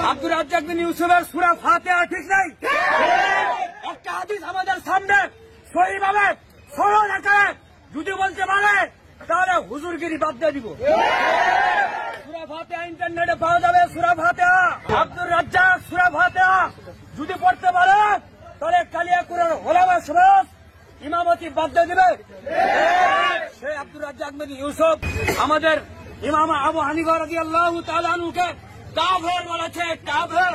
আব্দুর রাজ্জাক বিন ইউসুফের সূরা ফাতিহা ঠিক নাই। একটা হাদিস আমাদের সামনে সহিভাবে সরল আকারে যদি বলতে পারে তাহলে হুজুরগিরি বাদ দিয়ে দিব। সূরা ফাতিহা ইন্টারনেটে পাওয়া যাবে। সূরা ফাতিহা আব্দুর রাজ্জাক সূরা ফাতিহা যদি পড়তে পারে তাহলে কালিয়াকুরের ওলামা সমাজ ইমামতি বাদ দিয়ে দিবে। সে আব্দুর রাজ্জাক বিন ইউসুফ আমাদের ইমাম আবু হানিফা রাদিয়াল্লাহু তাআলা আনহুকে কাফের বলেছে, কাফের।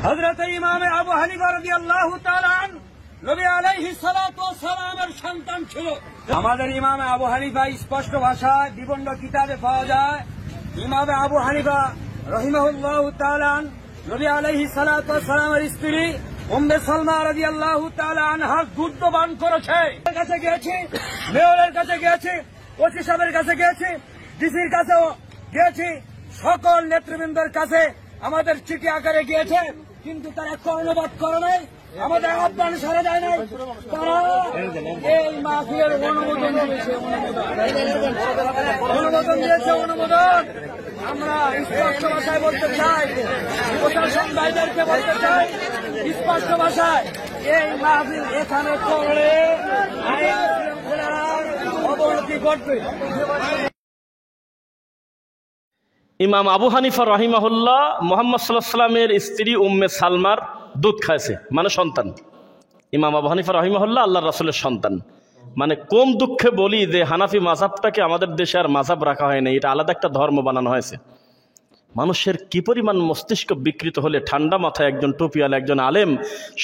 হযরত ইমাম আবু হানিফা রাদিয়াল্লাহু তাআলা আনহু নবী আলাইহিস সালাতু ওয়াস সালামের সন্তান ছিল। আমাদের ইমাম আবু হানিফা স্পষ্ট ভাষায় নিবন্ধ কিতাবে পাওয়া যায়, ইমাম আবু হানিফা রাহিমাহুল্লাহু তাআলা নবী আলাইহিস সালাতু ওয়াস সালামের স্ত্রী উম্মে সালমা রাদিয়াল্লাহু তাআলা আনহার দুধ পান করেছে। কাছে গিয়েছি, মেয়রের কাছে গিয়েছি, ওসি সাহেবের কাছে গিয়েছি, ডিসির কাছেও গিয়েছি, সকল নেতৃবৃন্দের কাছে আমাদের চিঠি আকারে গিয়েছে, কিন্তু তারা কর্ণপাত করে নাই, আমাদের আহ্বান সারা যায় নাই। তারা এই মাহফিলের অনুমোদন দিয়েছে, অনুমোদন দিয়েছে, অনুমোদন। আমরা স্পষ্ট ভাষায় বলতে চাই, প্রশাসন ভাইদেরকে বলতে চাই স্পষ্ট ভাষায়, এই মাহফিল এখানে করলে আইন শৃঙ্খলার অবনতি ঘটবে। ইমাম আবু হানিফা রাহিমাহুল্লাহ মুহাম্মদ সাল্লাল্লাহু আলাইহি সাল্লামের স্ত্রী উম্মে সালমার দুধ খাইছে, মানে সন্তান। ইমাম আবু হানিফা রাহিমাহুল্লাহ আল্লাহর রাসূলের সন্তান। মানে কোন দুঃখে বলি যে হানাফি মাযহাবটাকে আমাদের দেশে আর মাযহাব রাখা হয় না, এটা আলাদা একটা ধর্ম বানানো হয়েছে। মানুষের কি পরিমাণ মস্তিষ্ক বিকৃত হলে ঠান্ডা মাথায় একজন টুপিওয়ালা একজন আলেম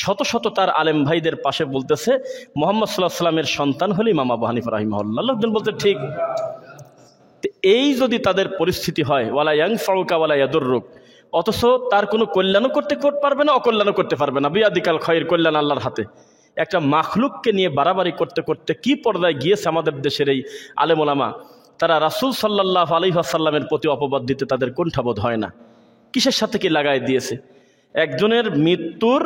শত শত তার আলেম ভাইদের পাশে বলতেছে মুহাম্মদ সাল্লাল্লাহু আলাইহি সাল্লামের সন্তান হলে ইমাম আবু হানিফা রাহিমাহুল্লাহ। লোকজন বলতে ঠিক, এই যদি তাদের পরিস্থিতি হয় ওয়ালা ইয়ানফাউকা ওয়ালা ইয়াদুররুক, অথচ তার কোনো কল্যাণও করতে পারবে না, অকল্যাণও করতে পারবে না। বিয়াদিকাল খায়র, কল্যাণ আল্লাহর হাতে। একটা মাখলুককে নিয়ে বাড়াবাড়ি করতে করতে কি পর্দায় গিয়েছে আমাদের দেশের এই আলেম ওলামা। তারা রাসূল সাল্লাল্লাহু আলাইহি ওয়াসাল্লামের প্রতি অপবাদ দিতে তাদের কুণ্ঠাবোধ হয় না। কিসের সাথে কি লাগাই দিয়েছে? একজনের মৃত্যুর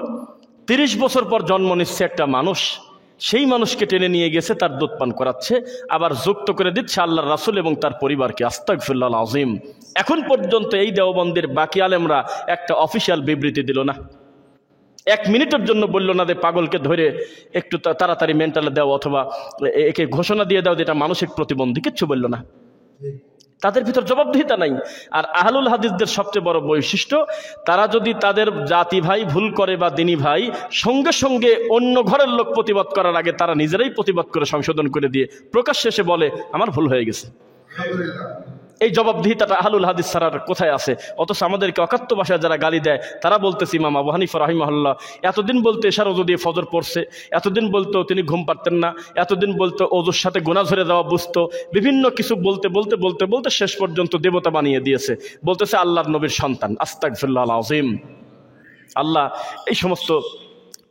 ৩০ বছর পর জন্ম নিচ্ছে একটা মানুষ, সেই মানুষকে টেনে নিয়ে গেছে, তার দুধ পান করাচ্ছে, আবার যুক্ত করে দিচ্ছে আল্লাহর রাসূল এবং তার পরিবারকে। আস্তাগফিরুল্লাহ আযীম। এখন পর্যন্ত এই দেওবন্দের বাকি আলেমরা একটা অফিসিয়াল বিবৃতি দিল না, 1 মিনিটের জন্য বলল না যে পাগলকে ধরে একটু তাড়াতাড়ি মেন্টালে দাও অথবা একে ঘোষণা দিয়ে দাও যে এটা মানসিক প্রতিবন্ধী, কিচ্ছু বলল না। তাদের ভিতর জবাবদিহিতা নাই। আর আহলুল হাদিসদের সবচেয়ে বড় বৈশিষ্ট্য, তারা যদি তাদের জাতি ভাই ভুল করে বা দিনী ভাই, সঙ্গে সঙ্গে অন্য ঘরের লোক প্রতিবাদ করার আগে তারা নিজেরাই প্রতিবাদ করে সংশোধন করে দিয়ে প্রকাশ্যে এসে বলে আমার ভুল হয়ে গেছে। এই জবাবদিহিতাটা আহলুল হাদিস ছাড়ার কোথায় আছে? অথচ আমাদেরকে অকাত্য ভাষায় যারা গালি দেয় তারা বলতেছে ইমাম আবু হানিফা রাহিমাহুল্লাহ এতদিন বলতে এশার ওযু দিয়ে ফজর পড়ছে, এতদিন বলতো তিনি ঘুম পারতেন না, এতদিন বলতো ওযুর সাথে গুনাহ ঝরে যাওয়া বুঝতো, বিভিন্ন কিছু বলতে বলতে বলতে বলতে শেষ পর্যন্ত দেবতা বানিয়ে দিয়েছে, বলতেছে আল্লাহর নবীর সন্তান। আস্তাগফিরুল্লাহ আযীম। আল্লাহ, এই সমস্ত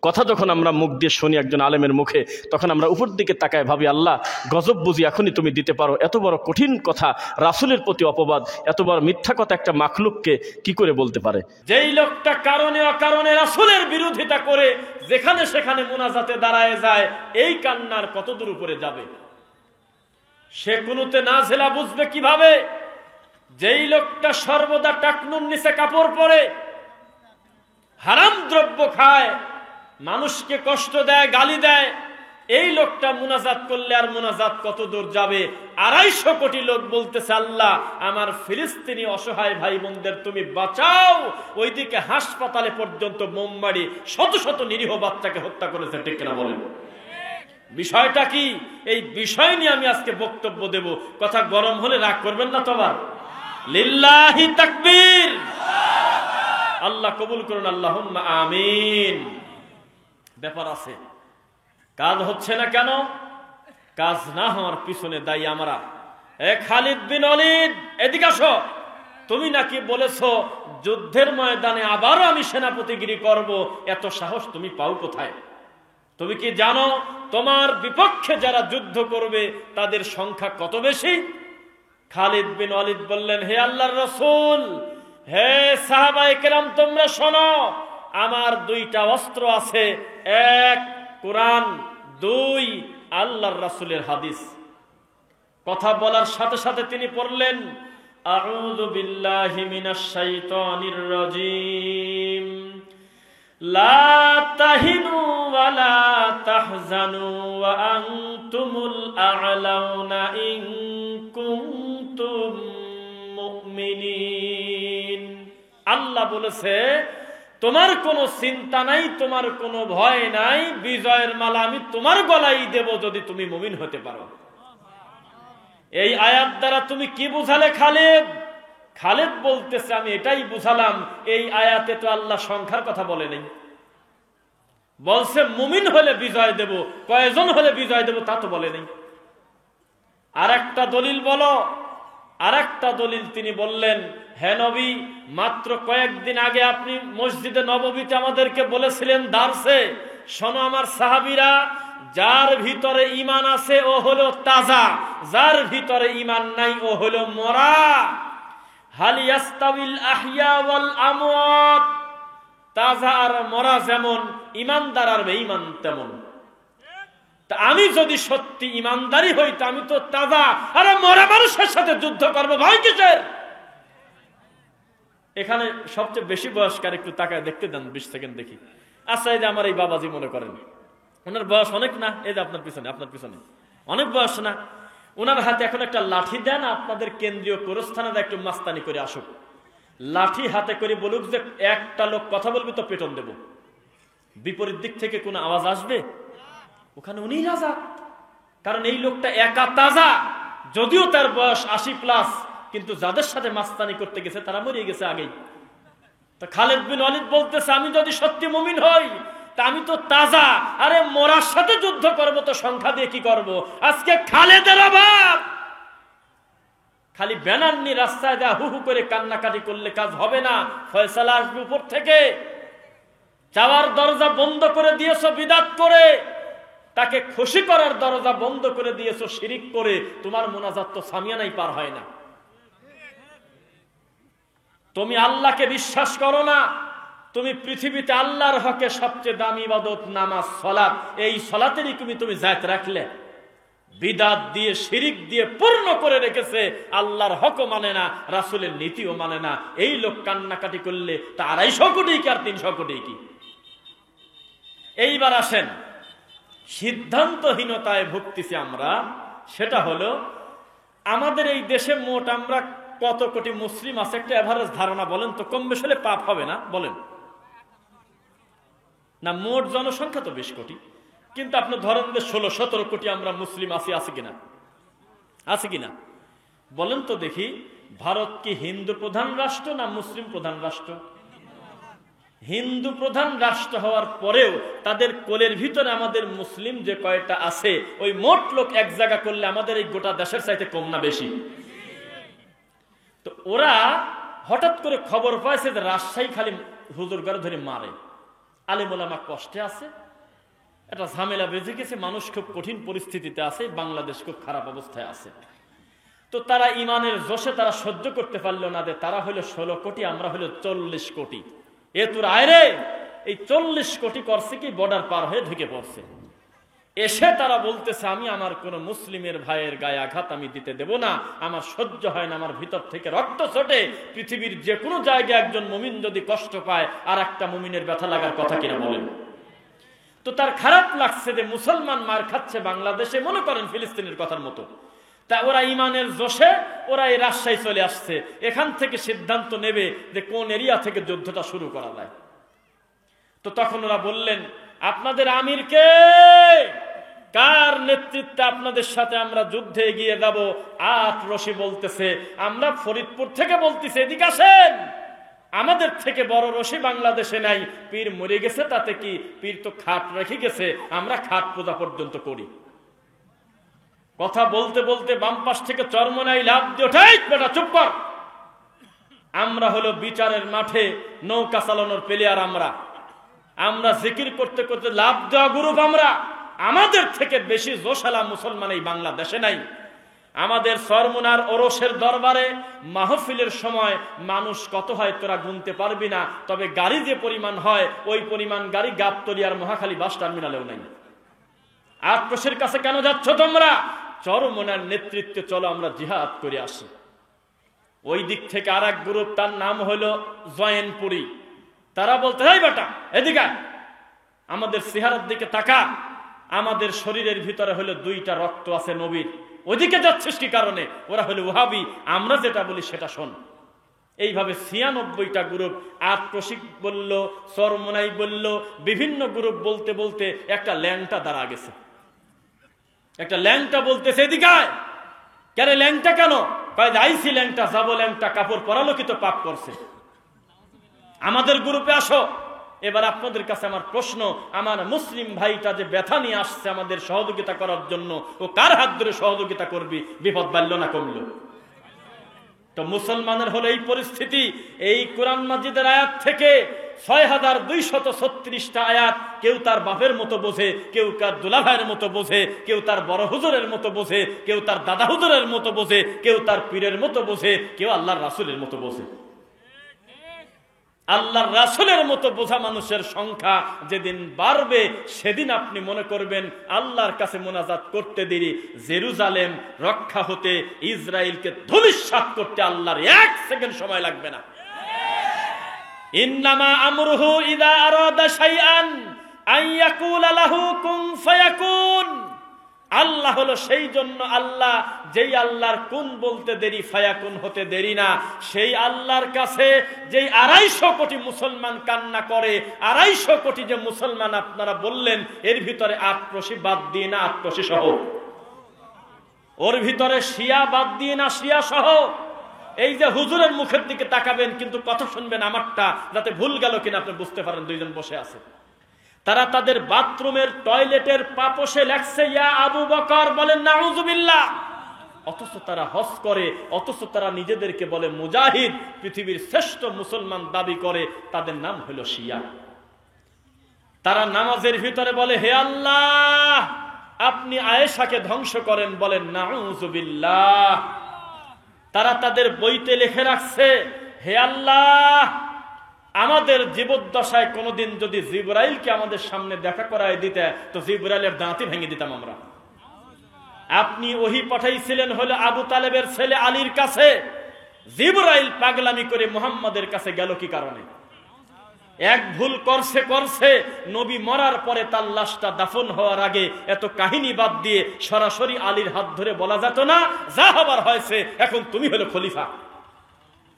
কথা যখন আমরা মুখ দিয়ে শুনি একজন আলেমের মুখে, তখন আমরা উপর দিকে তাকায় ভাবি আল্লাহ গজব বুঝি এখনই তুমি দিতে পারো। এত বড় কঠিন কথা, রাসূলের প্রতি অপবাদ, এত বড় মিথ্যা কথা একটা মাখলুককে কি করে বলতে পারে? যেই লোকটা কারণে অকারণে রাসূলের বিরোধিতা করে যেখানে সেখানে মুনাজাতে দাঁড়ায় যায়, এই কান্নার কত দূর উপরে যাবে? সে কুনুতে নাযিলা বুঝবে কিভাবে? যেই লোকটা সর্বদা টাকনুর নিচে কাপড় পরে, হারাম দ্রব্য খায়, মানুষকে কষ্ট দেয়, গালি দেয়, এই লোকটা মুনাজাত করলে আর মুনাজাত কত দূর যাবে? 250 কোটি লোক বলতেছে আল্লাহ আমার ফিলিস্তিনি অসহায় ভাই বোনদের তুমি বাঁচাও, ওইদিকে হাসপাতালে পর্যন্ত বোমবাড়ি শত শত নিরীহ বাচ্চাকে হত্যা করেছে। ঠিক কিনা বলেন? বিষয়টা কি? এই বিষয় নিয়ে আমি আজকে বক্তব্য দেব। কথা গরম হলে রাগ করবেন না তো আবার। লিল্লাহি তাকবীর। আল্লাহ কবুল করুন, আল্লাহুম্মা আমিন। ব্যাপার আছে, কাজ হচ্ছে না কেন? কাজ না হওয়ার পিছনে দায়ী আমরা। খালিদ বিন ওলীদ, এদিকে আসো। তুমি নাকি বলেছো যুদ্ধের ময়দানে আবারও আমি সেনাপতিগিরি করব, এত সাহস তুমি পাও কোথায়? তুমি কি জানো তোমার বিপক্ষে যারা যুদ্ধ করবে তাদের সংখ্যা কত বেশি? খালিদ বিন ওলীদ বললেন, হে আল্লাহর রাসূল, হে সাহাবায়ে কেরাম, তোমরা শোনো, আমার 2টা অস্ত্র আছে, 1 কোরআন, 2 আল্লাহর রাসূলের হাদিস। কথা বলার সাথে সাথে তিনি পড়লেন আউযু বিল্লাহি মিনাশ শাইতানির রাজীম। লা তাহিনু ওয়া লা তাহজানু ওয়া আনতুমুল আ'লাউনা ইন কুনতুম মুমিনিন। আল্লাহ বলেছে তোমার কোনো চিন্তা নাই, তোমার কোনো ভয় নাই, বিজয়ের মালা আমি তোমার গলায় দেব যদি তুমি মুমিন হতে পারো। এই আয়াত দ্বারা তুমি কি বুঝালে খালেদ? খালেদ বলতেছে আমি এটাই বুঝালাম, এই আয়াতে তো আল্লাহ সংখ্যার কথা বলে নাই, বলছে মুমিন হলে বিজয় দেব, কয়জন হলে বিজয় দেব তা তো বলে নাই। আর একটা দলিল বলো। আর একটা দলিল তিনি বললেন, হে নবী, মাত্র কয়েকদিন আগে আপনি মসজিদে নববীতে আমাদেরকে বলেছিলেন দার্সে, শোনো আমার সাহাবীরা, যার ভিতরে ঈমান আছে ও হলো তাজা, যার ভিতরে ঈমান নাই ও হলো মরা। হাল ইয়াস্তাবিল আহইয়া ওয়াল আমওয়াত, তাজা আর মরা যেমন, ঈমানদার আর বেঈমান তেমন। তা আমি যদি সত্যি ঈমানদারি হইতো আমি তো তাজা আর মরা মানুষের সাথে যুদ্ধ করবো, ভয় কিসের? এখানে সবচেয়ে বেশি বয়স্কার একটু তাকায় দেখতে দেন, 20 সেকেন্ড দেখি। আচ্ছা, এই যে আমার এই বাবাজি মনে করেন, ওনার বয়স অনেক না, এই যে আপনার পিছনে অনেক বয়স না, ওনার হাতে এখন একটা লাঠি দেন, আপনাদের কেন্দ্রীয় গোরস্থানে একটু মাস্তানি করে আসুক, লাঠি হাতে করে বলুক যে একটা লোক কথা বলবি তো পেটন দেব, বিপরীত দিক থেকে কোনো আওয়াজ আসবে? ওখানে উনি রাজা, কারণ এই লোকটা একা তাজা, যদিও তার বয়স 80+, কিন্তু যাদের সাথে মাস্তানি করতে গেছে তারা মরে গেছে আগেই। তো খালেদ বিন ওয়ালিদ বলতেছে আমি যদি সত্যি মুমিন হই তা আমি তো তাজা, আরে মরার সাথে যুদ্ধ করব তো সংখ্যা দিয়ে কি করব? আজকে খালেদের অভাব, খালি ব্যানার নিয়ে রাস্তায় যা হু হু করে কান্নাকাটি করলে কাজ হবে না, ফয়সালা আসবে উপর থেকে। চাওয়ার দরজা বন্ধ করে দিয়েছো বিদআত করে, তাকে খুশি করার দরজা বন্ধ করে দিয়েছো শিরিক করে, তোমার মুনাজাত তো সামিয়ানাই পার হয় না। তুমি আল্লাহকে বিশ্বাস করো না, তুমি পৃথিবীতে আল্লাহর হকে সবচেয়ে দামি ইবাদত নামাজ সালাত, এই সালাতেরই তুমি জায়েত রাখলে, বিদআত দিয়ে শিরিক দিয়ে পূর্ণ করে রেখেছে, আল্লাহর হকও মানে না, রাসূলের নীতিও মানে না। এই লোক কান্নাকাটি করলে তা 250 কোটি কি আর 300 কোটি কি? এইবার আসেন, সিদ্ধান্তহীনতায় ভুগতেছি আমরা, সেটা হলো আমাদের এই দেশে মোট আমরা কত কোটি মুসলিম আছে একটা এভারেজ ধারণা বলেন তো, কম বেশি হলে পাপ হবে না বলেন? না, মোট জনসংখ্যা তো 20 কোটি, কিন্তু আপনি ধরেন যে 16-17 কোটি আমরা মুসলিম আছি, আছে কিনা বলেন তো দেখি। ভারত কি হিন্দু প্রধান রাষ্ট্র না মুসলিম প্রধান রাষ্ট্র? হিন্দু প্রধান রাষ্ট্র হওয়ার পরেও তাদের কোলের ভিতরে আমাদের মুসলিম যে কয়টা আছে, ওই মোট লোক এক জায়গা করলে আমাদের এই গোটা দেশের চাইতে কম না বেশি? তো ওরা হঠাৎ করে খবর পাইছে যে রাজশাহী খালি হুজুরগার ধরে মারে, আলেম ওলামা কষ্টে আছে, একটা ঝামেলা বেজে গেছে, মানুষ খুব কঠিন পরিস্থিতিতে আছে, বাংলাদেশ খুব খারাপ অবস্থায় আছে। তো তারা ইমানের জোশে তারা সহ্য করতে পারলো না, যে তারা হলো 16 কোটি, আমরা হলো 40 কোটি, এ তোর আয়রে এই 40 কোটি করছে কি বর্ডার পার হয়ে ঢুকে পড়ছে। এসে তারা বলতেছে আমি আমার কোন মুসলিমের ভাইয়ের গায়ে আঘাত আমি দিতে দেব না, আমার সহ্য হয় না, আমার ভিতর থেকে রক্ত ছোটে। পৃথিবীর যে কোনো জায়গায় একজন মুমিন যদি কষ্ট পায় আর একটা মুমিনের ব্যথা লাগার কথা কিনা বলেন? তো তার খারাপ লাগছে যে মুসলমান মার খাচ্ছে বাংলাদেশে, মনে করেন ফিলিস্তিনের কথার মতো। তা ওরা ইমানের জোশে ওরা এই রাজশাহী চলে আসছে, এখান থেকে সিদ্ধান্ত নেবে যে কোন এরিয়া থেকে যুদ্ধটা শুরু করা যায়। তো তখন ওরা বললেন আপনাদের আমিরকে, কার নেতৃত্বে আপনাদের সাথে আমরা যুদ্ধে এগিয়ে যাব? রশি বলতেছে আমরা ফরিদপুর থেকে বলতেছি এদিকে আসেন, আমাদের থেকে বড় রশি বাংলাদেশে নাই, পীর মরে গেছে তাতে কি, পীর তো খাট রেখে গেছে, আমরা খাট পূজা পর্যন্ত করি। কথা বলতে বলতে বাম পাশ থেকে চরমনাই লাভ দিয়ে ওঠাই, বেটা চুপ কর, আমরা হলো বিচারের মাঠে নৌকা চালানোর প্লেয়ার, আমরা জিকির করতে করতে লাভ দেওয়া গ্রুপ, আমাদের থেকে বেশি জোশালা মুসলমান এই বাংলাদেশে নাই। আমাদের চরমনার ওরসের দরবারে মাহফিলের সময় মানুষ কত হয় তোরা গুনতে পারবি না, তবে গাড়ি যে পরিমাণ হয় ওই পরিমাণ গাড়ি গাবতলী আর মহাখালী বাস টার্মিনালেও নাই। আক্রোশের কাছে কেন যাচ্ছ তোমরা? চরমনার নেতৃত্বে চলো আমরা জিহাদ করে আসি। ওই দিক থেকে আর এক গ্রুপ, তার নাম হলো জয়েনপুরি। তারা বলতে, এই বেটা এদিকে আমাদের চেহারার দিকে তাকা, আমাদের শরীরের ভিতরে হলো 2টা রক্ত আছে নবীর, ওদিকে যাচ্ছিস কি কারণে? ওরা হলো ওহাবি, আমরা যেটা বলি সেটা শোন। এইভাবে 96টা গ্রুপ, আত্মশিক বলল, চরমনাই বলল, বিভিন্ন গ্রুপ বলতে বলতে একটা ল্যাংটা দাঁড়া গেছে। একটা ল্যাংটা বলতেছে, এদিকে কেন ল্যাংটা কেন? কয় আইসি ল্যাংটা, যাবো ল্যাংটা, কাপড় পরালো কি তো পাপ করছে, আমাদের গ্রুপে আসো। এবার আপনাদের কাছে আমার প্রশ্ন, আমার মুসলিম ভাইটা যে ব্যথা নিয়ে আসছে আমাদের সহযোগিতা করার জন্য, ও কার হাত ধরে সহযোগিতা করবি? বিপদ বাড়লো না কমলো? তো মুসলমানের হলো এই পরিস্থিতি। এই কোরআন মাজিদের আয়াত থেকে 6236টা আয়াত কেউ তার বাপের মতো বোঝে, কেউ তার দুলাভাইয়ের মতো বোঝে, কেউ তার বড় হুজুরের মতো বোঝে, কেউ তার দাদা হুজুরের মতো বোঝে, কেউ তার পীরের মতো বোঝে, কেউ আল্লাহর রাসূলের মতো বোঝে। আল্লাহর রাসূলের মতো বোঝা মানুষের সংখ্যা যেদিন বাড়বে, সেদিন আপনি মনে করবেন আল্লাহর কাছে মোনাজাত করতে দেরি, জেরুজালেম রক্ষা হতে, ইসরায়েলকে ধূলিসাৎ করতে আল্লাহর 1 সেকেন্ড সময় লাগবে না। ইন্নামা আমরুহু ইযা আরাদা শাইআন আন ইয়াকুলা লাহু কুন ফায়াকুন। আল্লাহ হলো সেই জন্য আল্লাহ, যেই আল্লাহর কুন বলতে দেরি, ফায়াকুন হতে দেরি না। সেই আল্লাহর কাছে যেই 250 কোটি মুসলমান কান্না করে, 250 কোটি যে মুসলমান আপনারা বললেন, এর ভিতরে আক্রোশী বাদ দিয়ে না, আক্রোশী সহ, ওর ভিতরে শিয়া বাদ দিয়ে না, শিয়া সহ। এই যে হুজুরের মুখের দিকে তাকাবেন কিন্তু কথা শুনবেন আমারটা, যাতে ভুল গেল কিনা আপনি বুঝতে পারেন। 2 জন বসে আছে, তারা তাদের বাথরুমের টয়লেটের পাপোশে লেখছে ইয়া আবু বকর, বলেন নাউজুবিল্লাহ। অথচ তারা হজ করে, অথচ তারা নিজেদেরকে বলে মুজাহিদ, পৃথিবীর শ্রেষ্ঠ মুসলমান দাবি করে, তাদের নাম হলো শিয়া। তারা নামাজের ভিতরে বলে হে আল্লাহ আপনি আয়েশাকে ধ্বংস করেন, বলেন নাউজুবিল্লাহ। তারা তাদের বইতে লিখে রাখছে হে আল্লাহ আমাদের জীবদ্দশায় কোনোদিন যদি জিবরাইলকে আমাদের সামনে দেখা করায় দিতে, তো জিবরাইলের দাঁতই ভেঙে দিতাম আমরা। আপনি ওহী পাঠাইছিলেন হলো আবু তালেবের ছেলে আলীর কাছে, জিবরাইল পাগলামি করে মুহাম্মাদের কাছে গেল কি কারণে? এক ভুল করছে, নবী মরার পরে তার লাশটা দাফন হওয়ার আগে এত কাহিনী বাদ দিয়ে সরাসরি আলীর হাত ধরে বলা যেত না, যা হবার হয়েছে, এখন তুমি হলো খলিফা।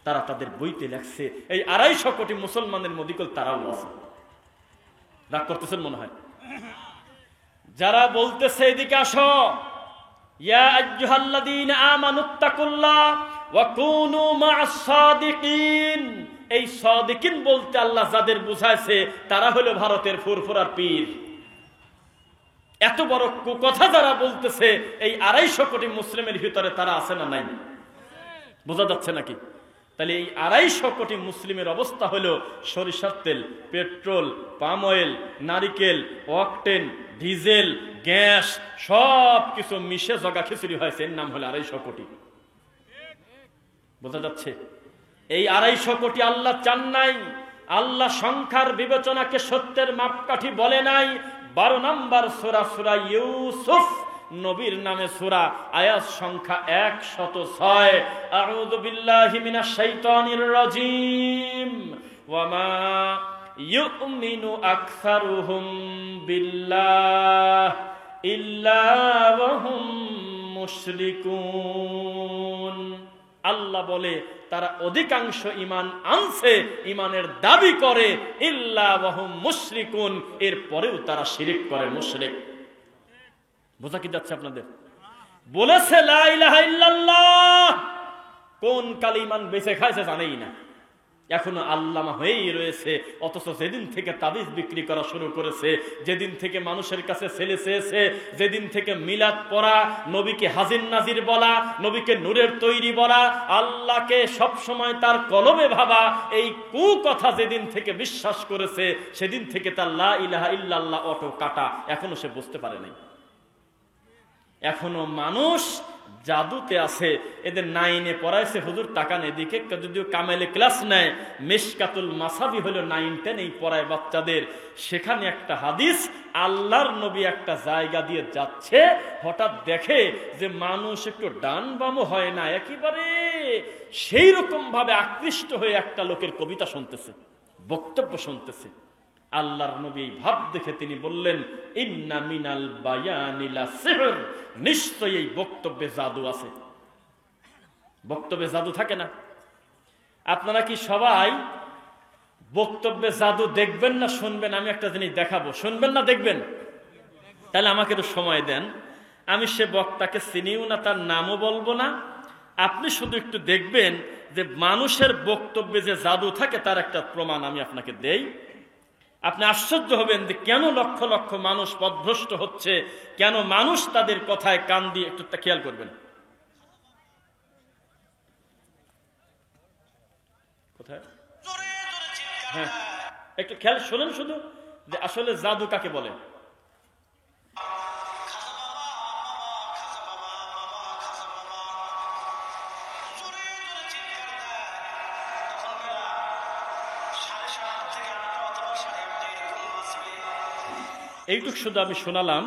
তারা তাদের বইতে লেখছে। এই 250 কোটি মুসলমানের মধ্যে তারাও আছে। রাগ করতেছেন মনে হয়? যারা বলতেছে এদিকে আসো, ইয়া আইয়ুহাল্লাযীনা আমানুত্তাকুল্লাহ ওয়া কুনু মা'আস সাদিকিন। এই সাদিকিন বলতে আল্লাহ যাদের বুঝাইছে তারা হলো ভারতের ফুরফুরার পীর। এত বড় কথা যারা বলতেছে, এই 250 কোটি মুসলিমের ভিতরে তারা আছে না নাই? বোঝা যাচ্ছে নাকি? তাহলে এই 250 কোটি মুসলিমের অবস্থা হলো সরিষার তেল, পেট্রোল, পাম অয়েল, নারিকেল, অকটেন, ডিজেল, গ্যাস সব কিছু মিশে জগা খিচুড়ি হয়েছে, এর নাম হলো 250 কোটি। বোঝা যাচ্ছে? এই 250 কোটি আল্লাহ চান নাই। আল্লাহ সংখ্যার বিবেচনাকে সত্যের মাপকাঠি বলে নাই। 12 নম্বর সূরা, সূরা ইউসুফ, নবীর নামে সূরা, আয়াত সংখ্যা 106। আউযু বিল্লাহি মিনাশ শাইতানির রাজীম। ওয়া মা ইউমিনু আকসারুহুম বিল্লাহ ইল্লা ওয়া হুম মুশরিকুন। আল্লাহ বলে তারা অধিকাংশ ঈমান আনছে, ঈমানের দাবি করে, ইল্লা ওয়া হুম মুশরিকুন, এর পরেও তারা শিরক করে, মুশরিক। বোঝা কি যাচ্ছে আপনাদের? বলেছে লা ইলাহা ইল্লাল্লাহ, কোন কালিমান বেঁচে খাইছে জানেই না, এখনো আল্লামা হয়েই রয়েছে। অথচ যেদিন থেকে তাবিজ বিক্রি করা শুরু করেছে, যেদিন থেকে মানুষের কাছে ছেলে চেয়েছে, যেদিন থেকে মিলাদ পড়া, নবীকে হাজির নাজির বলা, নবীকে নূরের তৈরি বলা, আল্লাহকে সব সময় তার কলবে ভাবা, এই কথা যেদিন থেকে বিশ্বাস করেছে, সেদিন থেকে তার লা ইলাহা ইল্লাল্লাহ অটো কাটা, এখনো সে বুঝতে পারে নাই। এখনো মানুষ জাদুতে আছে, এদের 9-এ পড়াইছে হুজুর টাকা নেই দিকে, যদিও কামেলে ক্লাস নেয়, মিশকাতুল মাসাবি হলো 9-10 এই পড়ায় বাচ্চাদের। সেখানে একটা হাদিস, আল্লাহর নবী একটা জায়গা দিয়ে যাচ্ছে, হঠাৎ দেখে যে মানুষ একটু ডান বামও হয় না, একেবারে সেই রকম ভাবে আকৃষ্ট হয়ে একটা লোকের কবিতা শুনতেছে, বক্তব্য শুনতেছে। আল্লাহর নবী এই ভাব দেখে তিনি বললেন, ইন্না মিনাল বায়ানি লা সিহর, নিশ্চয়ই এই বক্তব্যে জাদু আছে। বক্তব্যে জাদু থাকে না? আপনারা কি সবাই বক্তব্যে জাদু দেখবেন না শুনবেন? আমি একটা জিনিস দেখাবো, শুনবেন না দেখবেন? তাহলে আমাকে একটু সময় দেন, আমি সে বক্তাকে চিনিও না, তার নামও বলবো না, আপনি শুধু একটু দেখবেন যে মানুষের বক্তব্যে যে জাদু থাকে তার একটা প্রমাণ আমি আপনাকে দেই। আপনি আশ্চর্য হবেন যে কেন লক্ষ লক্ষ মানুষ পথভ্রষ্ট হচ্ছে, কেন মানুষ তাদের কথায় কান দিয়ে, একটু খেয়াল করবেন। কোথায়? হ্যাঁ, একটু খেয়াল শোনেন শুধু, যে আসলে জাদু কাকে বলে। এইটুক শুধু আমি শোনালাম।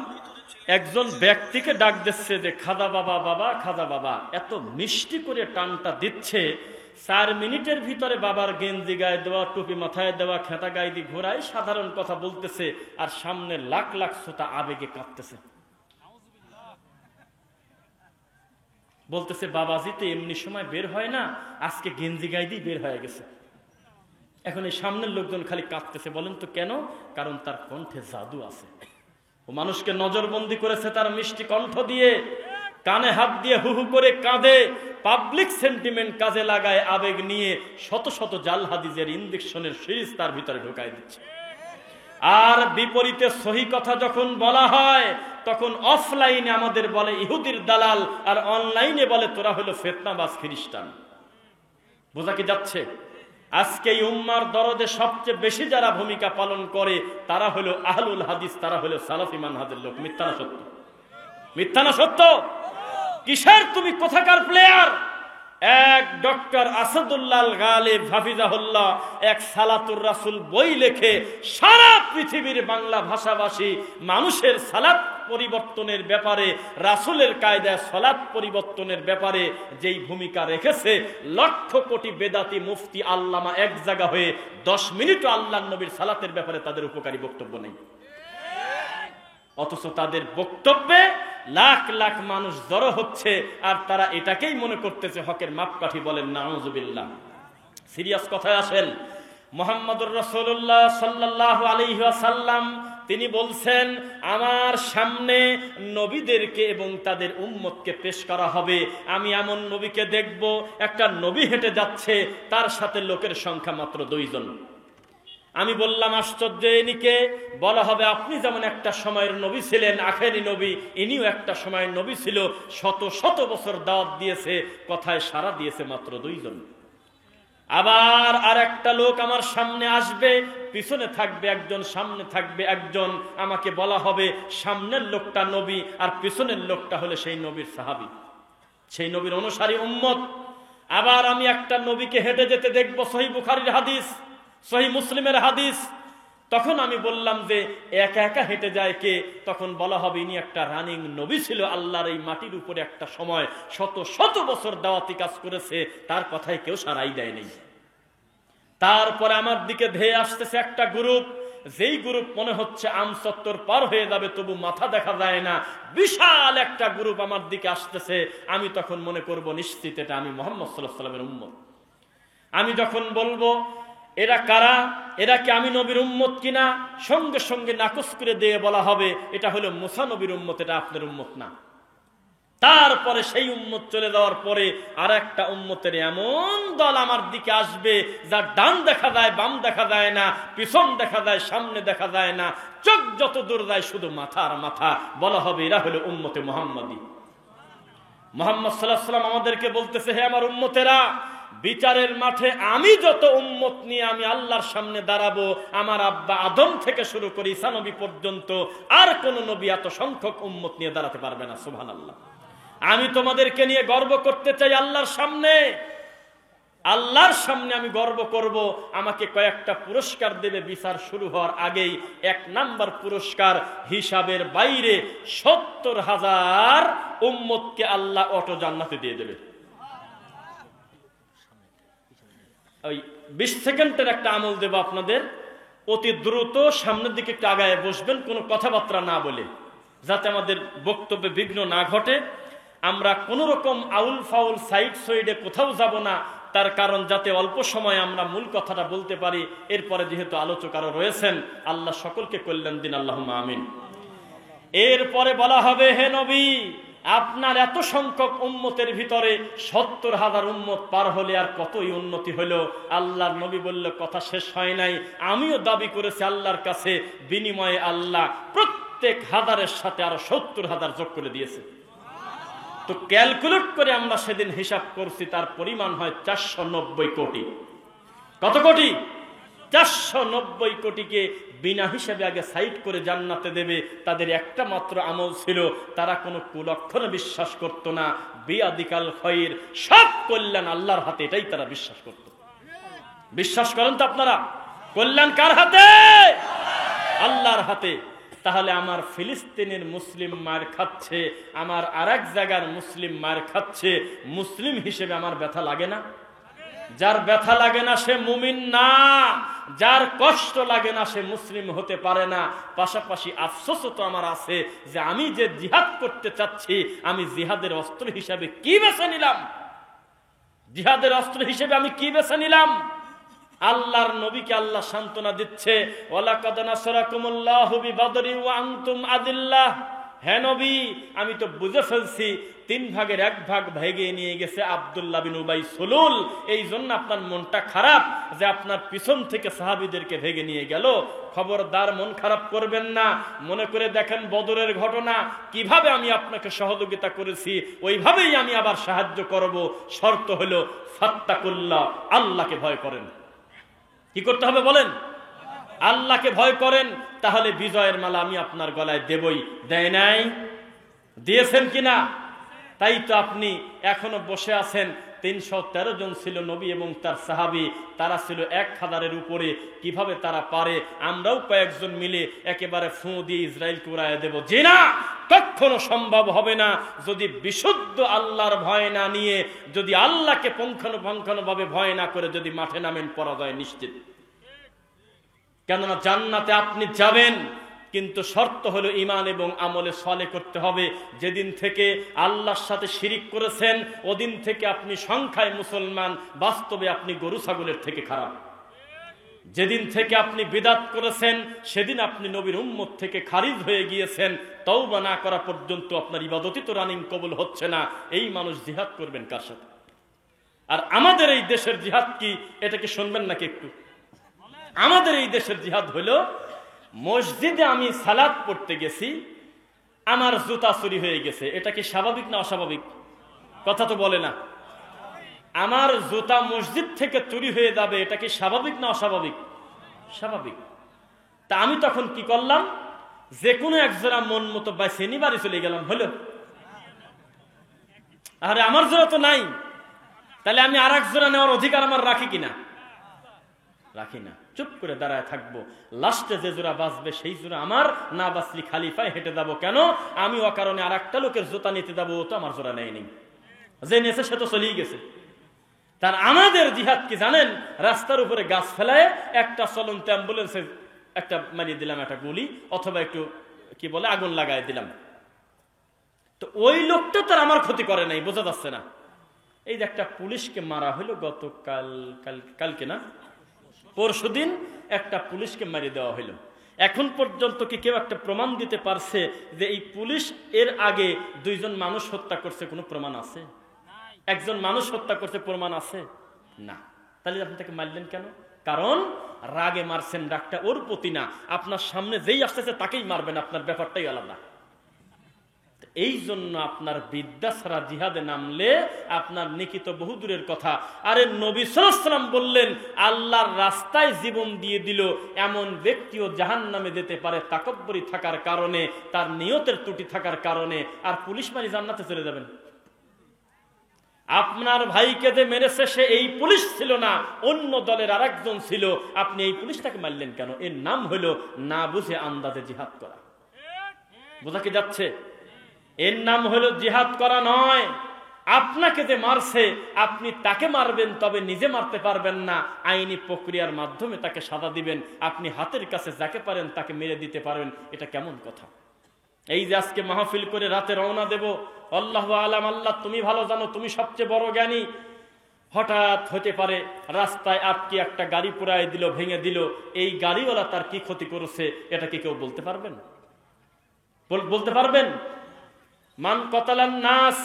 একজন ব্যক্তিকে ডাক দিচ্ছে যে খাজা বাবা, বাবা খাজা বাবা, এত মিষ্টি করে টানটা দিচ্ছে, 4 মিনিটের ভিতরে বাবার গেঞ্জি গায়ে দেওয়া, টুপি মাথায় দেওয়া, খেতা গায়ে দিয়ে ঘোরায় সাধারণ কথা বলতেছে, আর সামনে লাখ লাখ শ্রোতা আবেগে কাঁপতেছে, বলতেছে বাবাজি তো এমনি সময় বের হয় না, আজকে গেঞ্জি গায়ে দিয়ে বের হয়ে গেছে। এখন এই সামনের লোকজন খালি কাঁদতেছে। বলেন তো কেন? কারণ তার কণ্ঠে জাদু আছে। ও মানুষকে নজরবন্দি করেছে তার মিষ্টি কণ্ঠ দিয়ে, কানে হাত দিয়ে হু হু করে কাঁদে, পাবলিক সেন্টিমেন্ট কাজে লাগায়, আবেগ নিয়ে শত শত জাল হাদিসের ইনজেকশনের সিরিজ তার ভিতরে ঢোকায় দিচ্ছে। আর বিপরীতে সহি কথা যখন বলা হয়, তখন অফলাইনে আমাদের বলে ইহুদির দালাল, আর অনলাইনে বলে তোরা হলো ফিতনাবাজ খ্রিস্টান। বোঝা কি যাচ্ছে? আজকে এই উম্মার দরদে সবচেয়ে বেশি যারা ভূমিকা পালন করে তারা হলো আহলুল হাদিস, তারা হলো সালাফি মানহাজের লোক। মিথ্যা না সত্য? মিথ্যা না সত্য? কিসের তুমি কোথাকার প্লেয়ার? এক ডক্টর আসাদুল্লাহ গালিব হাফিজাহুল্লাহ এক সালাতুর রাসূল বই লেখে সারা পৃথিবীর বাংলা ভাষাভাষী মানুষের সালাত পরিবর্তনের ব্যাপারে, রাসূলের কায়দায় সালাত পরিবর্তনের ব্যাপারে যেই ভূমিকা রেখেছে, লক্ষ কোটি বেদাতি মুফতি আল্লামা এক জায়গা হয়ে 10 মিনিটও আল্লাহর নবীর সালাতের ব্যাপারে তাদের উপকারী বক্তব্য নেই। অথচ তাদের বক্তব্যে লাখ লাখ মানুষ জড়ো হচ্ছে, আর তারা এটাকেই মনে করতেছে হকের মাপকাঠি। বলেন নাউযুবিল্লাহ। সিরিয়াস কথায় আসেন। মুহাম্মদুর রাসূলুল্লাহ সাল্লাল্লাহু আলাইহি ওয়াসাল্লাম তিনি বলছেন, আমার সামনে নবীদেরকে এবং তাদের উম্মতকে পেশ করা হবে। আমি এমন নবীকে দেখব, একটা নবী হেঁটে যাচ্ছে, তার সাথে লোকের সংখ্যা মাত্র 2 জন। আমি বললাম আশ্চর্য, ইনিকে? বলা হবে আপনি যেমন একটা সময়ের নবী ছিলেন, আখেরি নবী, ইনিও একটা সময়ের নবী ছিল, শত শত বছর দাওয়াত দিয়েছে, কথায় সাড়া দিয়েছে মাত্র 2 জন। আবার আর একটা লোক আমার সামনে আসবে, পিছনে থাকবে একজন, সামনে থাকবে একজন। আমাকে বলা হবে সামনের লোকটা নবী, আর পিছনের লোকটা হলো সেই নবীর সাহাবী, সেই নবীর অনুসারী উম্মত। আবার আমি একটা নবীকে হেঁটে যেতে দেখবো, সহিহ বুখারীর হাদিস, সহিহ মুসলিমের হাদিস। তখন আমি বললাম যে একা একা হেঁটে যায় কে? তখন বলা হবে ইনি একটা রানিং নবী ছিল, আল্লাহর এই মাটির উপরে একটা সময় শত শত বছর দাওয়াতি কাজ করেছে, তার কথায় কেউ সাড়াই দেয়নি। তারপরে আমার দিকে ধেয়ে আসতেছে একটা গ্রুপ, যেই গ্রুপ মনে হচ্ছে আমচত্বর পার হয়ে যাবে, তবু মাথা দেখা যায় না। বিশাল একটা গ্রুপ আমার দিকে আসতেছে। আমি তখন মনে করব নিশ্চিত এটা আমি মুহাম্মদ সাল্লাল্লাহু আলাইহি ওয়াসাল্লামের উম্মত। আমি যখন বলবো এরা কারা, এরা কি আমি নবীর উম্মত কিনা, সঙ্গে সঙ্গে নাকচ করে দিয়ে বলা হবে এটা হলো মুসা নবীর উম্মত, এটা আপনার উম্মত না। তারপরে সেই উম্মত চলে যাওয়ার পরে আর একটা উম্মতের এমন দল আমার দিকে আসবে, যার ডান দেখা যায়, বাম দেখা যায় না, পিছন দেখা যায়, সামনে দেখা যায় না, চোখ যত দূর যায় শুধু মাথা আর মাথা। বলা হবে এরা হলো উম্মতে মুহাম্মাদী। মুহাম্মদ সাল্লাল্লাহু আলাইহি ওয়াসাল্লাম আমাদেরকে বলতেছে, হে আমার উম্মতেরা, বিচারের মাঠে আমি যত উম্মত নিয়ে আমি আল্লাহর সামনে দাঁড়াবো, আমার আব্বা আদম থেকে শুরু করে ঈসা নবী পর্যন্ত আর কোন নবী এত সংখ্যক উম্মত নিয়ে দাঁড়াতে পারবে না। সুবহানাল্লাহ। আমি তোমাদেরকে নিয়ে গর্ব করতে চাই আল্লাহর সামনে। আল্লাহর সামনে আমি গর্ব করব। আমাকে কয়েকটা পুরস্কার দেবে বিচার শুরু হওয়ার আগেই। 1 নাম্বার পুরস্কার, হিসাবের বাইরে 70,000 উম্মতকে আল্লাহ অটো জান্নাতে দিয়ে দেবে। ওই 20 সেকেন্ডের একটা আমল দেব আপনাদের। অতি দ্রুত সামনের দিকে একটু আগায় বসবেন, কোনো কথাবার্তা না বলে, যাতে আমাদের বক্তব্যে বিঘ্ন না ঘটে। আমরা কোন রকম আউল ফাউল সাইড সাইডে কোথাও যাব না, তার কারণ যাতে অল্প সময় আমরা মূল কথাটা বলতে পারি। এরপরে যেহেতু আলোচক আরো রয়েছেন, আল্লাহ সকলকে কল্যাণ দিন, আল্লাহুম্মা আমিন। এরপরে বলা হবে, হে নবী, আপনার এত সংখ্যক উম্মতের ভিতরে 70,000 উম্মত পার হলে আর কতই উন্নতি হলো। আল্লাহর নবী বলল, কথা শেষ হয় নাই, আমিও দাবি করেছি আল্লাহর কাছে, বিনিময়ে আল্লাহ প্রত্যেক হাজারের সাথে আরো 70,000 যোগ করে দিয়েছে। তো ক্যালকুলেট করে আমরা সেদিন হিসাব করছি, তার পরিমাণ হয় 490 কোটি। কত কোটি? 490 কোটিকে বিনা হিসাবে আগে সাইড করে জান্নাতে দেবে। তাদের একটা মাত্র আমল ছিল, তারা কোনো কুলক্ষণে বিশ্বাস করত না। বিয়াদিকাল খায়র, সব কল্যাণ আল্লাহর হাতে, এটাই তারা বিশ্বাস করত। বিশ্বাস করেন তো আপনারা? কল্যাণ কার হাতে? আল্লাহর হাতে। তাহলে আমার ফিলিস্তিনের মুসলিম মার খাচ্ছে, আমার আরেক জায়গার মুসলিম মার খাচ্ছে, মুসলিম হিসেবে আমার ব্যথা লাগে না? যার ব্যথা লাগে না সে মুমিন না, যার কষ্ট লাগে না সে মুসলিম হতে পারে না। পাশাপাশি আফসোসও তো আমার আছে যে আমি যে জিহাদ করতে চাচ্ছি, আমি জিহাদের অস্ত্র হিসেবে কি বেছে নিলাম? জিহাদের অস্ত্র হিসেবে আমি কি বেছে নিলাম? আল্লাহর নবীকে আল্লাহ সান্ত্বনা দিচ্ছে, ওয়ালাকাদ নাসরাকুমুল্লাহু বিবাদরি ওয়া আনতুম আদিল্লাহ। হে নবী, আমি তো বুঝে ফেলছি 3 ভাগের 1 ভাগ ভেঙে নিয়ে গেছে আব্দুল্লাহ বিন উবাই সুলুল। এই জন্য আপনার মনটা খারাপ যে আপনার পিছন থেকে সাহাবীদেরকে ভেঙে নিয়ে গেল। খবরদার, মন খারাপ করবেন না। মনে করে দেখেন বদরের ঘটনা, কিভাবে আমি আপনাকে সহযোগিতা করেছি, ওইভাবেই আমি আবার সাহায্য করব। শর্ত হলো ফাত্তাকুল্লাহ, আল্লাহকে ভয় করেন। কি করতে হবে বলেন? আল্লাহকে ভয় করেন, তাহলে বিজয়ের মালা আমি আপনার গলায় দেবই। দেয় নাই? দিয়েছেন কিনা? তাই তো আপনি এখনো বসে আছেন। 313 জন ছিল নবী এবং তার সাহাবী, তারা ছিল 1000-এর উপরে। কিভাবে তারা পারে? আমরাও কয়েকজন মিলে একেবারে ফু দিয়ে ইসরায়েলকে উড়াইয়া দেব? জি না, কখনো সম্ভব হবে না। যদি বিশুদ্ধ আল্লাহর ভয় না নিয়ে, যদি আল্লাহকে পুঙ্খানুপুঙ্খানুভাবে ভয় না করে যদি মাঠে নামেন, পরাজয় নিশ্চিত। কেননা জান্নাতে আপনি যাবেন, কিন্তু শর্ত হলো ঈমান এবং আমলে সালেহ করতে হবে। যেদিন থেকে আল্লাহর সাথে শিরিক করেছেন, ওদিন থেকে আপনি সংখ্যায় মুসলমান, বাস্তবে আপনি গরু ছাগলের থেকে খারাপ। যেদিন থেকে আপনি বিদআত করেছেন, সেদিন আপনি নবীর উম্মত থেকে খারিজ হয়ে গিয়েছেন। তওবা না করা পর্যন্ত আপনার ইবাদতই তো রানিং কবুল হচ্ছে না। এই মানুষ জিহাদ করবেন কার সাথে? আর আমাদের এই দেশের জিহাদ কি, এটা কি শুনবেন নাকি একটু? আমাদের এই দেশের জিহাদ হলো, মসজিদে আমি সালাত পড়তে গেছি, আমার জুতা চুরি হয়ে গেছে। এটা কি স্বাভাবিক না অস্বাভাবিক? কথা তো বলে না। আমার জুতা মসজিদ থেকে চুরি হয়ে যাবে, এটা কি স্বাভাবিক না অস্বাভাবিক? স্বাভাবিক। তা আমি তখন কি করলাম? যে কোনো এক জোড়া মন মতো বাইছে নি বাড়ি চলে গেলাম। হলো? আরে আমার জোড়া তো নাই, তাহলে আমি আর এক জোড়া নেওয়ার অধিকার আমার রাখি কিনা? রাখি না। চুপ করে দাঁড়ায় থাকবো। লাস্টে যে জোড়া বাঁচবে সেই জোড়া আমার, না বাঁচলি খালি পায়ে হেঁটে যাবো। কেন? আমি ও কারণে আর একটা লোকের জুতা নিতে যাবো, ও তো আমার জোড়া নেয়নি। যে নিয়েছে সে তো চলেই গেছে। তার আমাদের জিহাদ কি জানেন? রাস্তার উপরে গাছ ফেলায় একটা চলন্ত অ্যাম্বুলেন্সে একটা মারিয়ে দিলাম, একটা গুলি, অথবা একটু কি বলে আগুন লাগাই দিলাম। তো ওই লোকটা তার আমার ক্ষতি করে নাই, বোঝা যাচ্ছে না? এই যে একটা পুলিশকে মারা হলো কালকে না পরশুদিন, একটা পুলিশকে মারিয়ে দেওয়া হলো। এখন পর্যন্ত কি কেউ একটা প্রমাণ দিতে পারছে যে এই পুলিশ এর আগে 2 জন মানুষ হত্যা করছে? কোনো প্রমাণ আছে? একজন মানুষ হত্যা করছে, প্রমাণ আছে? না। তাহলে আপনি তাকে মারলেন কেন? কারণ রাগে মারছেন, ডাকটা ওর প্রতি না, আপনার সামনে যেই আসতেছে তাকেই মারবেন। আপনার ব্যাপারটাই আলাদা। এই জন্য আপনার বিদ্যা ছাড়া জিহাদে নামলে আপনার নেকি তো বহু দূরের কথা। আরে নবী সাল্লাল্লাহু আলাইহি ওয়াসাল্লাম বললেন, আল্লাহর রাস্তায় জীবন দিয়ে দিল এমন ব্যক্তিও জাহান্নামে যেতে পারে তাকাব্বুরি থাকার কারণে, তার নিয়তের ত্রুটি থাকার কারণে। আর পুলিশ মারি জান্নাতে চলে যাবেন? আপনার ভাইকে যে মেরেছে সে এই পুলিশ ছিল না, অন্য দলের আরেকজন ছিল, আপনি এই পুলিশটাকে মারলেন কেন? এর নাম হলো না বুঝে আন্দাজে জিহাদ করা। বোঝা কি যাচ্ছে? এর নাম হলো জিহাদ করা নয়। আপনাকে যে মারছে আপনি তাকে মারবেন, তবে নিজে মারতে পারবেন না, আইনি প্রক্রিয়ার মাধ্যমে তাকে সাজা দিবেন। আপনি হাতের কাছে যাকে পারেন তাকে মেরে দিতে পারেন, এটা কেমন কথা? এই যে আজকে মাহফিল করে রাতে রওনা দেব, আল্লাহু আলাম, আল্লাহ তুমি ভালো জানো, তুমি সবচেয়ে বড় জ্ঞানী, হঠাৎ হতে পারে রাস্তায় আটকে একটা গাড়ি পুরাই দিল, ভেঙে দিল, এই গাড়িওয়ালা তার কি ক্ষতি করেছে এটা কি কেউ বলতে পারবেন? বলতে পারবেন? মান কতালান নাস,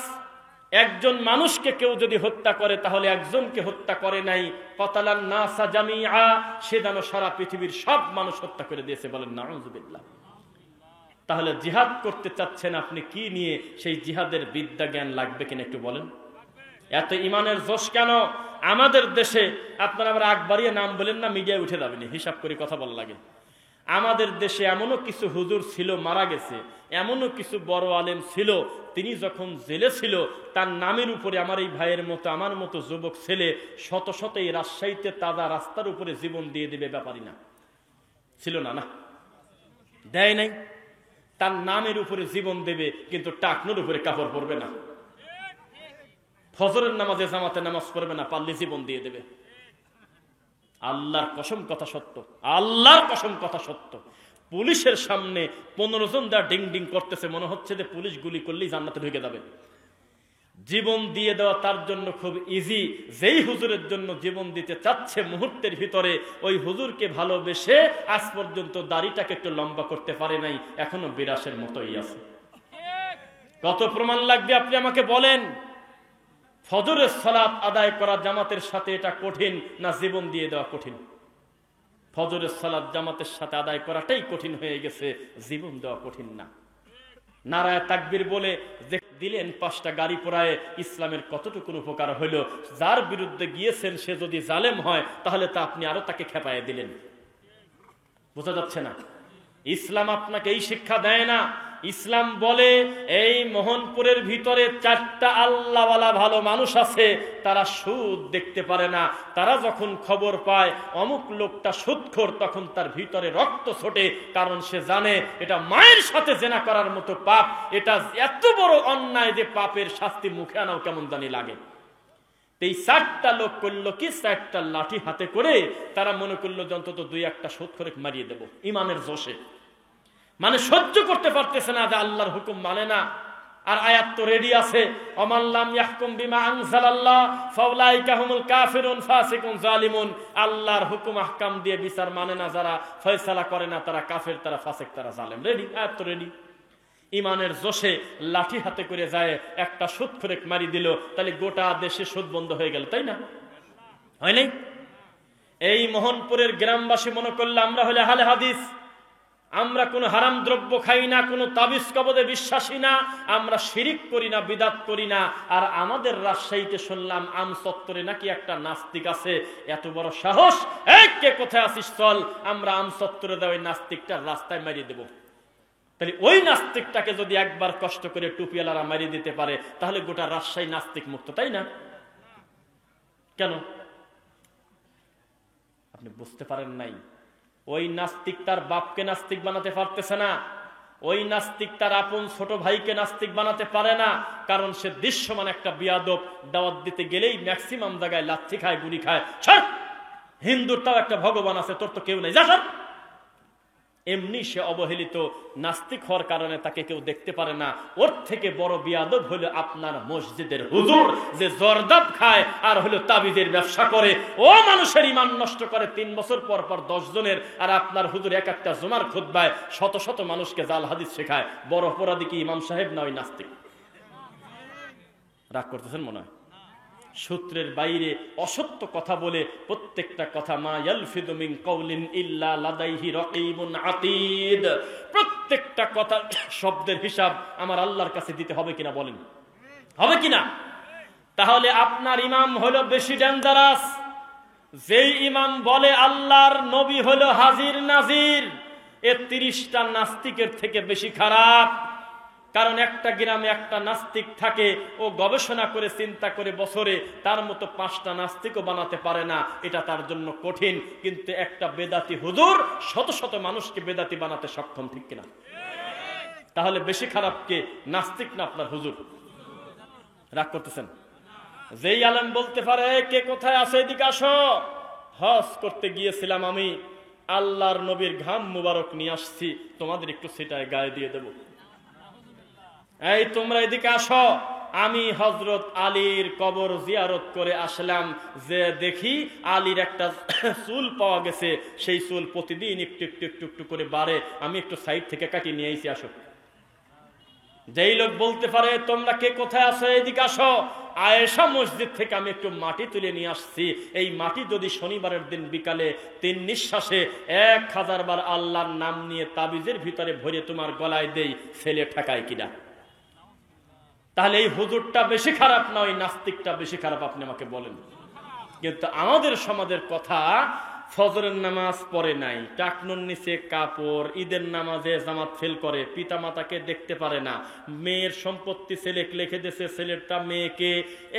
একজন মানুষকে কেউ যদি হত্যা করে তাহলে একজনকে হত্যা করে নাই। কতালান নাসা জামিআ, সে যেন সারা পৃথিবীর সব মানুষ হত্যা করে দিয়েছে। বলেন নাউযুবিল্লাহ। তাহলে জিহাদ করতে চাচ্ছেন আপনি কি নিয়ে? সেই জিহাদের বিদ্যা জ্ঞান লাগবে কিনা একটু বলেন। এত ইমানের জোশ কেন আমাদের দেশে? আপনারা আবার আকবরিয়া নাম বলেন না, মিডিয়ায় উঠে যাবেন, হিসাব করে কথা বলা লাগে। আমাদের দেশে এমনও কিছু হুজুর ছিল মারা গেছে, এমনও কিছু বড় আলেম ছিল, তিনি যখন জেলে ছিল তার নামের উপরে আমার এই ভাইয়ের মতো, আমার মতো যুবক ছেলে শত শত এই রাজশাহীতে তাজা রাস্তার উপরে জীবন দিয়ে দিবে ব্যাপারই না ছিল না? না, দেয় নাই। তার নামের উপরে জীবন দেবে, কিন্তু টাকনোর উপরে কাপড় পরবে না, ফজরের নামাজে জামাতে নামাজ পড়বে না, পারলে জীবন দিয়ে দেবে। আল্লাহর কসম কথা সত্য, আল্লাহর কসম কথা সত্য। পুলিশের সামনে 15 জন দা ডিং ডিং করতেছে, মনে হচ্ছে যে পুলিশ গুলি করলেই জান্নাতে ঢুকে যাবে। জীবন দিয়ে দেওয়া তার জন্য খুব ইজি। যেই হুজুরের জন্য জীবন দিতে চাচ্ছে মুহূর্তের ভিতরে, ওই হুজুরকে ভালোবেসে আজ পর্যন্ত দাড়িটাকে একটু লম্বা করতে পারে নাই, এখনো বিরাসের মতোই আছে। কত প্রমাণ লাগবে আপনি আমাকে বলেন? ফজরের সালাত আদায় করা জামাতের সাথে এটা কঠিন না জীবন দিয়ে দেওয়া কঠিন? ফজরের সালাত জামাতের সাথে আদায় করাটাই কঠিন হয়ে গেছে, জীবন দেওয়া কঠিন না। নারায়ে তাকবীর বলে দিলেন 5টা গাড়ি পোড়ায়, ইসলামের কতটুকু উপকার হইল? যার বিরুদ্ধে গিয়েছেন সে যদি জালেম হয় তাহলে তা আপনি আরো তাকে খেপায় দিলেন। বোঝা যাচ্ছে না? ইসলাম আপনাকে এই শিক্ষা দেয় না। ইসলাম বলে এই মোহনপুরের ভিতরে 4টা আল্লাহওয়ালা ভালো মানুষ আছে, তারা সুদ দেখতে পারে না। তারা যখন খবর পায় অমুক লোকটা সুদখোর, তখন তার ভিতরে রক্ত ছোটে, কারণ সে জানে এটা মায়ের সাথে জেনা করার মতো পাপ, এটা এত বড় অন্যায় যে পাপের শাস্তি মুখে আনাও কেমন জানি লাগে। এই 4টা লোক করলো কি, 4টা লাঠি হাতে করে তারা মনে করলো যে অন্তত 2-1টা সুদখোরে মারিয়ে দেব, ইমানের জোশে। মানে সহ্য করতে পারতেছে না যে আল্লাহর হুকুম মানে না। আর আয়াত তো রেডি আছে, ওমান লাম ইয়াহকুম বিমা আনজালাল্লাহ ফাউলাইকা হুমুল কাফিরুন ফাসিকুন জালিমুন। আল্লাহর হুকুম আহকাম দিয়ে বিচার মানে না যারা, ফয়সালা করে না, তারা কাফের, তারা ফাসিক, তারা জালেম। রেডি, আয়াত তো রেডি। ইমানের জোশে লাঠি হাতে করে যায় একটা সুদখোরে মারি দিল, তাহলে গোটা দেশে সুদ বন্ধ হয়ে গেল, তাই না? হয় নাই? এই মোহনপুরের গ্রামবাসী মনে করলে আমরা হলে আহলে হাদিস, আমরা কোনো হারাম দ্রব্য খাই না, কোনো তাবিজ কবদে বিশ্বাসী না, আমরা শিরিক করি না, বিদাত করি না। আর আমাদের রাজশাহীতে শুনলাম আমচত্বরে নাকি একটা নাস্তিক আছে। এত বড় সাহস! এই কে কোথায় আসিস, চল আমরা আমচত্বরে দেওয়া ওই নাস্তিকটা রাস্তায় মারিয়ে দেব। তাহলে ওই নাস্তিকটাকে যদি একবার কষ্ট করে টুপিওয়ালারা মারিয়ে দিতে পারে, তাহলে গোটা রাজশাহী নাস্তিক মুক্ত, তাই না? কেন আপনি বুঝতে পারেন নাই? ওই নাস্তিক তার বাপকে নাস্তিক বানাতে পারতেছে না, ওই নাস্তিক তার আপন ছোট ভাইকে নাস্তিক বানাতে পারে না, কারণ সে দৃশ্যমান একটা বিয়াদব। দাওয়াত দিতে গেলেই ম্যাক্সিমাম জায়গায় লাথি খায়, গুলি খায়। সর, হিন্দুর তাও একটা ভগবান আছে, তোর তো কেউ নেই, যা সর। এমনি সে অবহেলিত, নাস্তিক হওয়ার কারণে তাকে কেউ দেখতে পারে না। ওর থেকে বড় বিয়াদব হলো আপনার মসজিদের হুজুর, যে জর্দাব খায় আর হলো তাবিজের ব্যবসা করে। ও মানুষের ঈমান নষ্ট করে 3 বছর পর পর 10 জনের, আর আপনার হুজুর এক একটা জুমার খুতবায় শত শত মানুষকে জাল হাদিস শেখায়। বড় অপরাধী কি ইমাম সাহেব না ওই নাস্তিক? রাগ করতেছেন মনে হয়? সূত্রের বাইরে অসত্য কথা বলে প্রত্যেকটা কথা, মা ইয়ালফিদু মিন কাউলিন ইল্লা লাদাইহি রাকীবুন আতীদ, প্রত্যেকটা কথা শব্দের হিসাব আমার আল্লাহর কাছে দিতে হবে কিনা বলেন? হবে কিনা? তাহলে আপনার ইমাম হলো বেশি ডেঞ্জারাস। যেই ইমাম বলে আল্লাহর নবী হলো হাজির নাজির, এ 30টা নাস্তিকের থেকে বেশি খারাপ। কারণ একটা গ্রামে একটা নাস্তিক থাকে, ও গবেষণা করে চিন্তা করে বছরে তার মতো 5টা নাস্তিকও বানাতে পারে না, এটা তার জন্য কঠিন। কিন্তু একটা বেদাতি হুজুর শত শত মানুষকে বেদাতি বানাতে সক্ষম, ঠিক কিনা? তাহলে বেশি খারাপ কে, নাস্তিক না আপনার হুজুর? রাগ করতেছেন? যেই আলেম বলতে পারে কে কোথায় আছে এদিকে আসো, হজ করতে গিয়েছিলাম আমি, আল্লাহর নবীর ঘাম মুবারক নিয়ে আসছি, তোমাদের একটু সেটাই গায়ে দিয়ে দেব। এই তোমরা এদিকে আসো, আমি হযরত আলীর কবর জিয়ারত করে আসলাম, যে দেখি আলীর একটা চুল পাওয়া গেছে, সেই চুল প্রতিদিন একটু একটু একটু একটু করে বাড়ে, আমি একটু সাইড থেকে কাটিয়ে নিয়ে এসে আসো। যেই লোক বলতে পারে তোমরা কে কোথায় আছো এদিকে আসো, আয়েশা মসজিদ থেকে আমি একটু মাটি তুলে নিয়ে আসছি, এই মাটি যদি শনিবারের দিন বিকালে 3 নিঃশ্বাসে 1000 বার আল্লাহর নাম নিয়ে তাবিজের ভিতরে ভরে তোমার গলায় দেই, ছেলে ঠেকায় কিনা? তাহলে এই হুজুরটা বেশি খারাপ না ওই নাস্তিকটা বেশি খারাপ? আপনি আমাকে বলেন। কিন্তু আমাদের সমাজের কথা, ফজরের নামাজ পড়ে নাই, টাকনুর নিচে কাপড়, ঈদের নামাজে জামাত ফেল করে, পিতা মাতাকে দেখতে পারে না, মেয়ের সম্পত্তি ছেলে লিখে দিয়েছে, ছেলেটা মেয়েকে,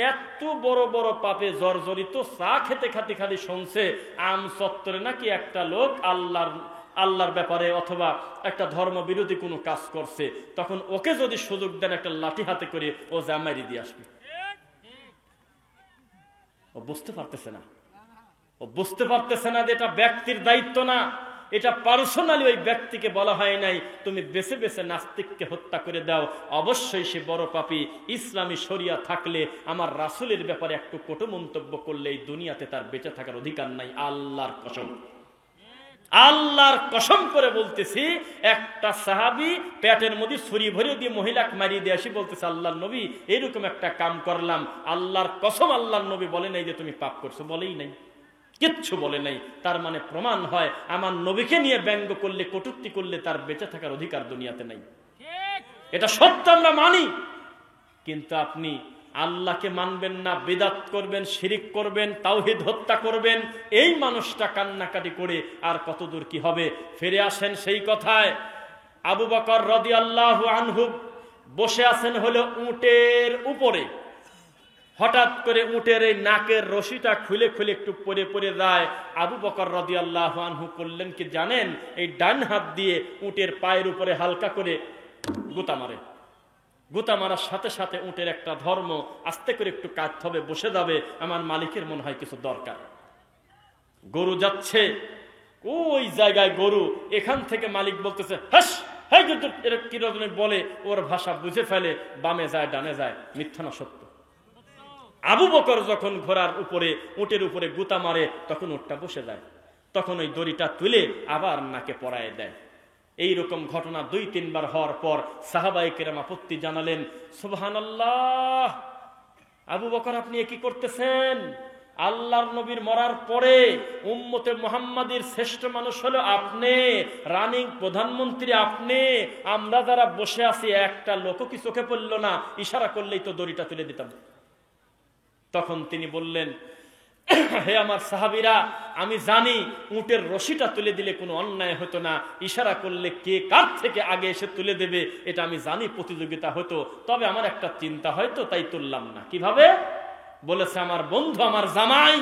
এত বড় বড় পাপে জর্জরিত, চা খেতে খাতে খালি শুনছে আম চত্বরে নাকি একটা লোক আল্লাহর ব্যাপারে অথবা একটা ধর্ম বিরোধী কোনো কাজ করছে, তখন ওকে যদি সুযোগ দেন একটা লাঠি হাতে করে ও জামাইরি দিয়ে আসবে। ও বুঝতে পারতেছে না, ও বুঝতে পারতেছে না যে এটা ব্যক্তির দায়িত্ব না, এটা পার্সোনালি ওই ব্যক্তিকে বলা হয় নাই তুমি বেছে বেছে নাস্তিককে হত্যা করে দাও, অবশ্যই সে বড় পাপী। ইসলামী শরিয়া থাকলে আমার রাসূলের ব্যাপারে একটু কটু মন্তব্য করলে এই দুনিয়াতে তার বেঁচে থাকার অধিকার নাই। আল্লাহর কসম, আল্লাহর কসম করে বলতেছি, একটা সাহাবী পেটের মধ্যে ছুরি ভরে দিয়ে মহিলাকে মারিয়ে দিয়ে আসি, বলতেছে আল্লাহর নবী এরকম একটা কাম করলাম, আল্লাহর কসম আল্লাহর নবী বলে নাই যে তুমি পাপ করছো, বলেই নাই, কিচ্ছু বলে নাই। তার মানে প্রমাণ হয় আমার নবীকে নিয়ে ব্যঙ্গ করলে, কটূক্তি করলে তার বেঁচে থাকার অধিকার দুনিয়াতে নাই। এটা সত্য, আমরা মানি। কিন্তু আপনি আল্লাহকে মানবেন না, বিদআত করবেন, শিরিক করবেন, তাওহীদ হত্যা করবেন, এই মানুষটা কান্নাকাটি করে আর কতদূর কি হবে? ফিরে আসেন সেই কথায়। আবু বকর রাদিয়াল্লাহু আনহু বসে আছেন হলো উটের উপরে, হঠাৎ করে উটের এই নাকের রশিটা খুলে খুলে একটু পরে পরে যায়। আবু বকর রাদিয়াল্লাহু আনহু করলেন কি জানেন? এই ডান হাত দিয়ে উটের পায়ের উপরে হালকা করে গুতা মারে। গুতা মারার সাথে সাথে উটের একটা ধর্ম আস্তে করে একটু কাঁদতে হবে, বসে যাবে, আমার মালিকের মনে হয় কিছু দরকার। গরু যাচ্ছে ওই জায়গায়, গরু এখান থেকে মালিক বলতেছে হাস, হ্যাঁ কি বলে, ওর ভাষা বুঝে ফেলে, বামে যায় ডানে যায়, মিথ্যা না সত্য? আবু বকর যখন ঘোড়ার উপরে, উটের উপরে গুতা মারে, তখন উটটা বসে যায়, তখন ওই দড়িটা তুলে আবার নাকে পরায় দেয়। এইরকম ঘটনা 2-3 বার হওয়ার পর সাহাবায়ে কেরাম আপত্তি জানালেন, সুবহানাল্লাহ, আবু বকর আপনি কি করতেছেন? আল্লাহর নবীর মরার পরে উম্মতে মুহাম্মাদের শ্রেষ্ঠ মানুষ হলো আপনি, রানিং প্রধানমন্ত্রী আপনি, আমরা যারা বসে আছি একটা লোকও কি চোখে পড়ল না? ইশারা করলেই তো দড়িটা তুলে দিতাম। তখন তিনি বললেন, হে আমার সাহাবীরা, আমি জানি উটের রশিটা তুলে দিলে কোনো অন্যায় হতো না, ইশারা করলে কে কার থেকে আগে এসে তুলে দেবে এটা আমি জানি, প্রতিযোগিতা হতো, তবে আমার একটা চিন্তা হয়তো, তাই তুললাম না। কিভাবে? বলেছে আমার বন্ধু, আমার জামাই,